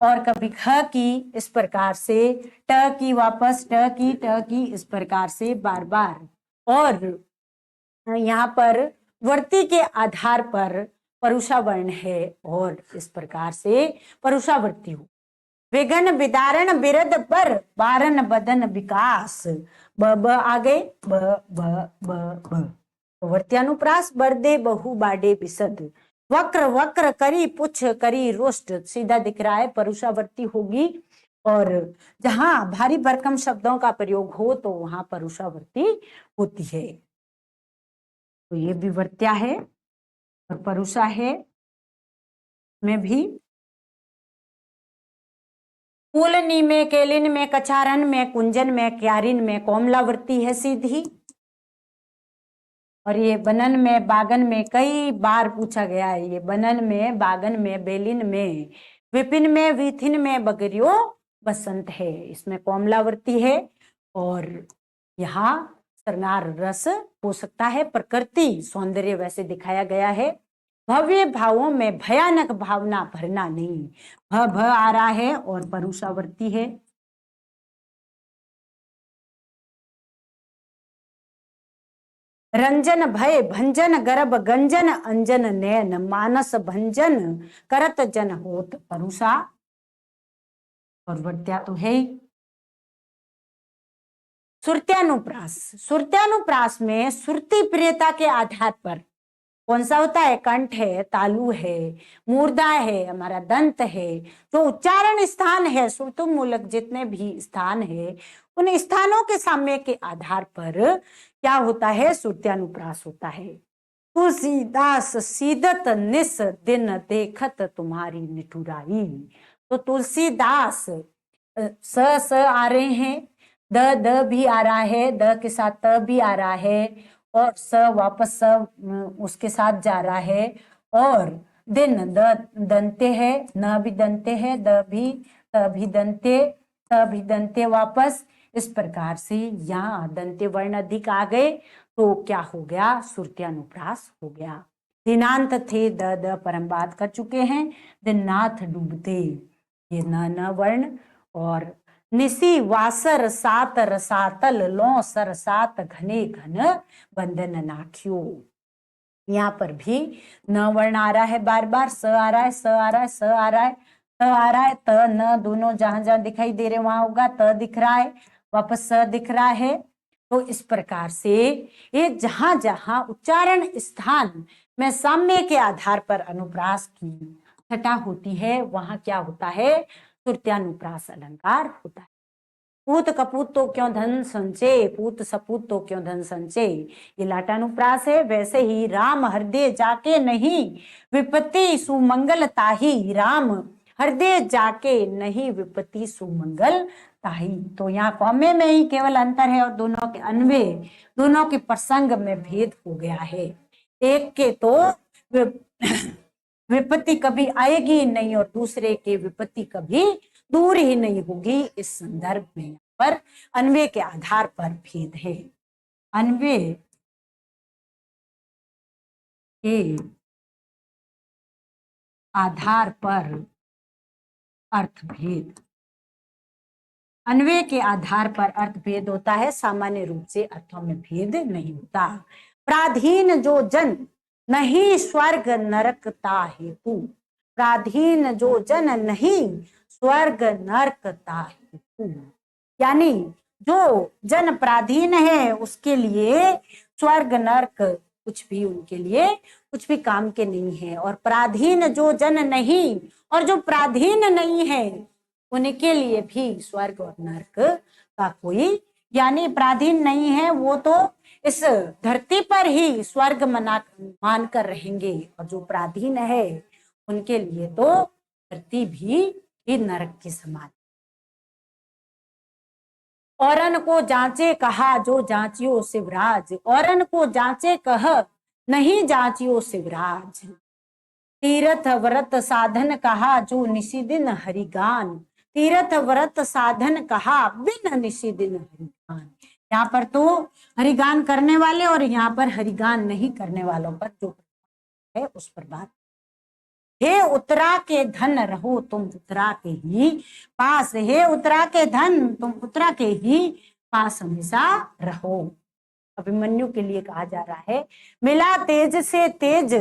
और कभी ख की, इस प्रकार से ट की वापस ट की इस प्रकार से बार बार। और यहाँ पर वर्ती के आधार पर परुषा वर्ण है और इस प्रकार से परुषावर्ती हो। विघन विदारण बिरद पर बारन बदन विकास। ब ब आ गए, ब ब ब ब। वर्त्यानुप्रास बरदे बहु बाडे बिसद। वक्र वक्र करी पुछ करी रोष्ट, सीधा दिख रहा है, परुषावर्ती होगी। और जहां भारी भरकम शब्दों का प्रयोग हो तो वहां परुषावर्ती होती है। तो ये भी वर्त्या है और परुषा है में भी। कूलनी में केलिन में कछारन में कुंजन में क्यारिन में कोमलावर्ती है सीधी। और ये बनन में बागन में कई बार पूछा गया है, ये बनन में बागन में बेलिन में विपिन में विथिन में बगरियो बसंत है, इसमें कोमलावर्ती है। और यहाँ श्रृंगार रस हो सकता है, प्रकृति सौंदर्य वैसे दिखाया गया है। भव्य भावों में भयानक भावना भरना नहीं, भ आ रहा है और परुषावर्ती है। रंजन भय भंजन गर्भ गंजन अंजन नयन मानस भंजन करत जन होत परुषा। और वर्त्या तो है। सुरत्यानुप्रास, सुरत्यानुप्रास में सुरती प्रियता के आधार पर कौन सा होता है, कंठ है, तालु है, मूर्धा है, हमारा दंत है, जो उच्चारण स्थान है, सुरतुम मूलक जितने भी स्थान है उन स्थानों के साम्य के आधार पर क्या होता है, सुरत्यानुप्रास होता है। तुलसीदास सीदत निस दिन देखत तुम्हारी निठुराई। तो तुलसीदास स आ रहे हैं, द भी आ रहा है, द के साथ त भी आ रहा है और स वापस स उसके साथ जा रहा है। और दिन द दंते है, न भी दंते है, द भी त भी दंते, त भी दंते वापस। इस प्रकार से यहाँ दंते वर्ण अधिक आ गए तो क्या हो गया, सुरत्यानुप्रास हो गया। दिनांत थे द पर हम बात कर चुके हैं। दिननाथ डूबते, ये न वर्ण। और निसी वासर सात रसातल लो सर सात घने घन बंधन नाख्यो। यहाँ पर भी न वर्ण आ रहा है, बार बार स आ रहा है, स आ रहा है, स आ रहा है, त आ रहा है, त न दोनों जहां जहां दिखाई दे रहे वहां होगा, त दिख रहा है, वापस स दिख रहा है। तो इस प्रकार से ये जहां जहां उच्चारण स्थान में साम्य के आधार पर अनुप्रास की छटा होती है वहां क्या होता है, तृतीयानुप्रास अलंकार होता है। पूत कपूत तो क्यों धन संचय, पूत सपूत तो क्यों धन संचय, ये लाटानुप्रास है। वैसे ही राम हृदय जाके नहीं विपत्ति सुमंगल ताही, राम हृदय जाके नहीं विपत्ति सुमंगल ताही। तो यहाँ कौमे में ही केवल अंतर है और दोनों के अन्वय, दोनों के प्रसंग में भेद हो गया है। एक के तो विपत्ति कभी आएगी नहीं और दूसरे के विपत्ति कभी दूर ही नहीं होगी। इस संदर्भ में पर अन्वय के आधार पर भेद है, अन्वय के आधार पर अर्थभेद, अन्वय के आधार पर अर्थभेद होता है, सामान्य रूप से अर्थों में भेद नहीं होता। प्राधीन जो जन नहीं स्वर्ग नरकता हेतु, प्राधीन जो जन नहीं स्वर्ग नरकता हेतु, यानी जो जन प्राधीन है उसके लिए स्वर्ग नरक कुछ भी उनके लिए कुछ भी काम के नहीं है। और प्राधीन जो जन नहीं, और जो प्राधीन नहीं है उनके लिए भी स्वर्ग और नरक का कोई, यानी प्राधीन नहीं है वो तो इस धरती पर ही स्वर्ग मान कर रहेंगे, और जो प्राधीन है उनके लिए तो धरती भी नरक के समान। औरन को जांचे कहा जो जांचियो शिवराज, औरन को जांचे कह नहीं जांचियो शिवराज। तीर्थ व्रत साधन कहा जो निशि दिन हरिगान, तीर्थ व्रत साधन कहा बिन निशि दिन हरिगान। यहाँ पर तो हरिगान करने वाले और यहाँ पर हरिगान नहीं करने वालों पर जो है उस पर बात। हे उत्तरा के धन रहो तुम उत्तरा के ही पास, हे उत्तरा के धन तुम उत्तरा के ही पास हमेशा रहो। अभिमन्यु के लिए कहा जा रहा है, मिला तेज से तेज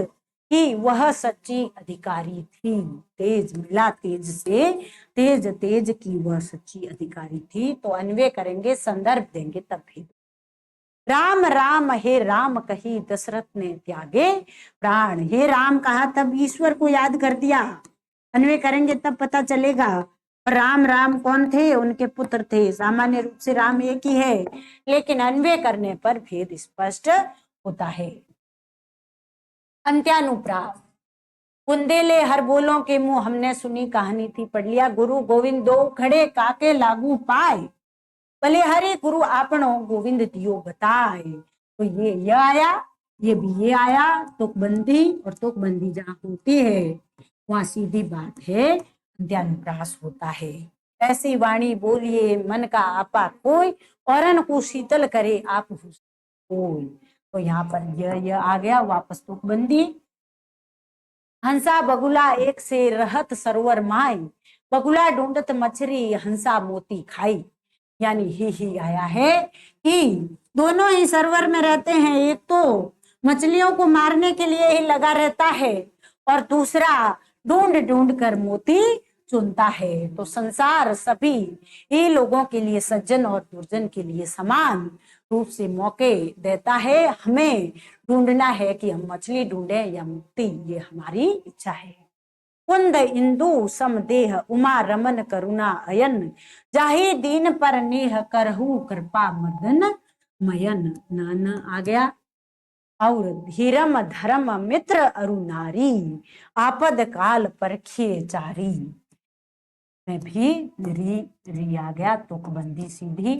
की वह सच्ची अधिकारी थी, तेज मिला तेज से तेज, तेज की वह सच्ची अधिकारी थी। तो अन्वय करेंगे, संदर्भ देंगे तब भी। राम राम हे राम कही दशरथ ने त्यागे प्राण, हे राम कहा तब ईश्वर को याद कर दिया। अन्वय करेंगे तब पता चलेगा। राम राम कौन थे? उनके पुत्र थे। सामान्य रूप से राम एक ही है, लेकिन अन्वय करने पर भेद स्पष्ट होता है। अंत्यानुप्रास, कुंदेले हर बोलों के मुंह, हमने सुनी कहानी थी, पढ़ लिया। गुरु गोविंद दो खड़े काके लागू पाए, भले हरे गुरु आपनो गोविंद दियो बताए। तो ये आया, ये भी ये आया, तुकबंदी, और तुकबंदी जहाँ होती है वहां सीधी बात है, अंत्यानुप्रास होता है। ऐसी वाणी बोलिए मन का आपा कोई, औरन को शीतल करे आप कोई। तो यहाँ पर यह आ गया वापस तुकबंदी। हंसा बगुला एक से रहत सरोवर माई, बगुला ढूंढत मछली हंसा मोती खाई। यानी ही आया है कि दोनों ही सरोवर में रहते हैं, एक तो मछलियों को मारने के लिए ही लगा रहता है और दूसरा ढूंढ ढूंढ कर मोती चुनता है। तो संसार सभी ही लोगों के लिए, सज्जन और दुर्जन के लिए समान रूप से मौके देता है। हमें ढूंढना है कि हम मछली ढूंढे या मुक्ति, ये हमारी इच्छा है। कुंद इंदु समदेह उमा रमन करुणा अयन, जाहि दीन पर नेह करहु कृपा मदन मयन। नान आ गया। और धीरम धर्म मित्र अरु नारी, आपद काल परखिए चारी। में भी री आ गया, तुकबंदी सीधी।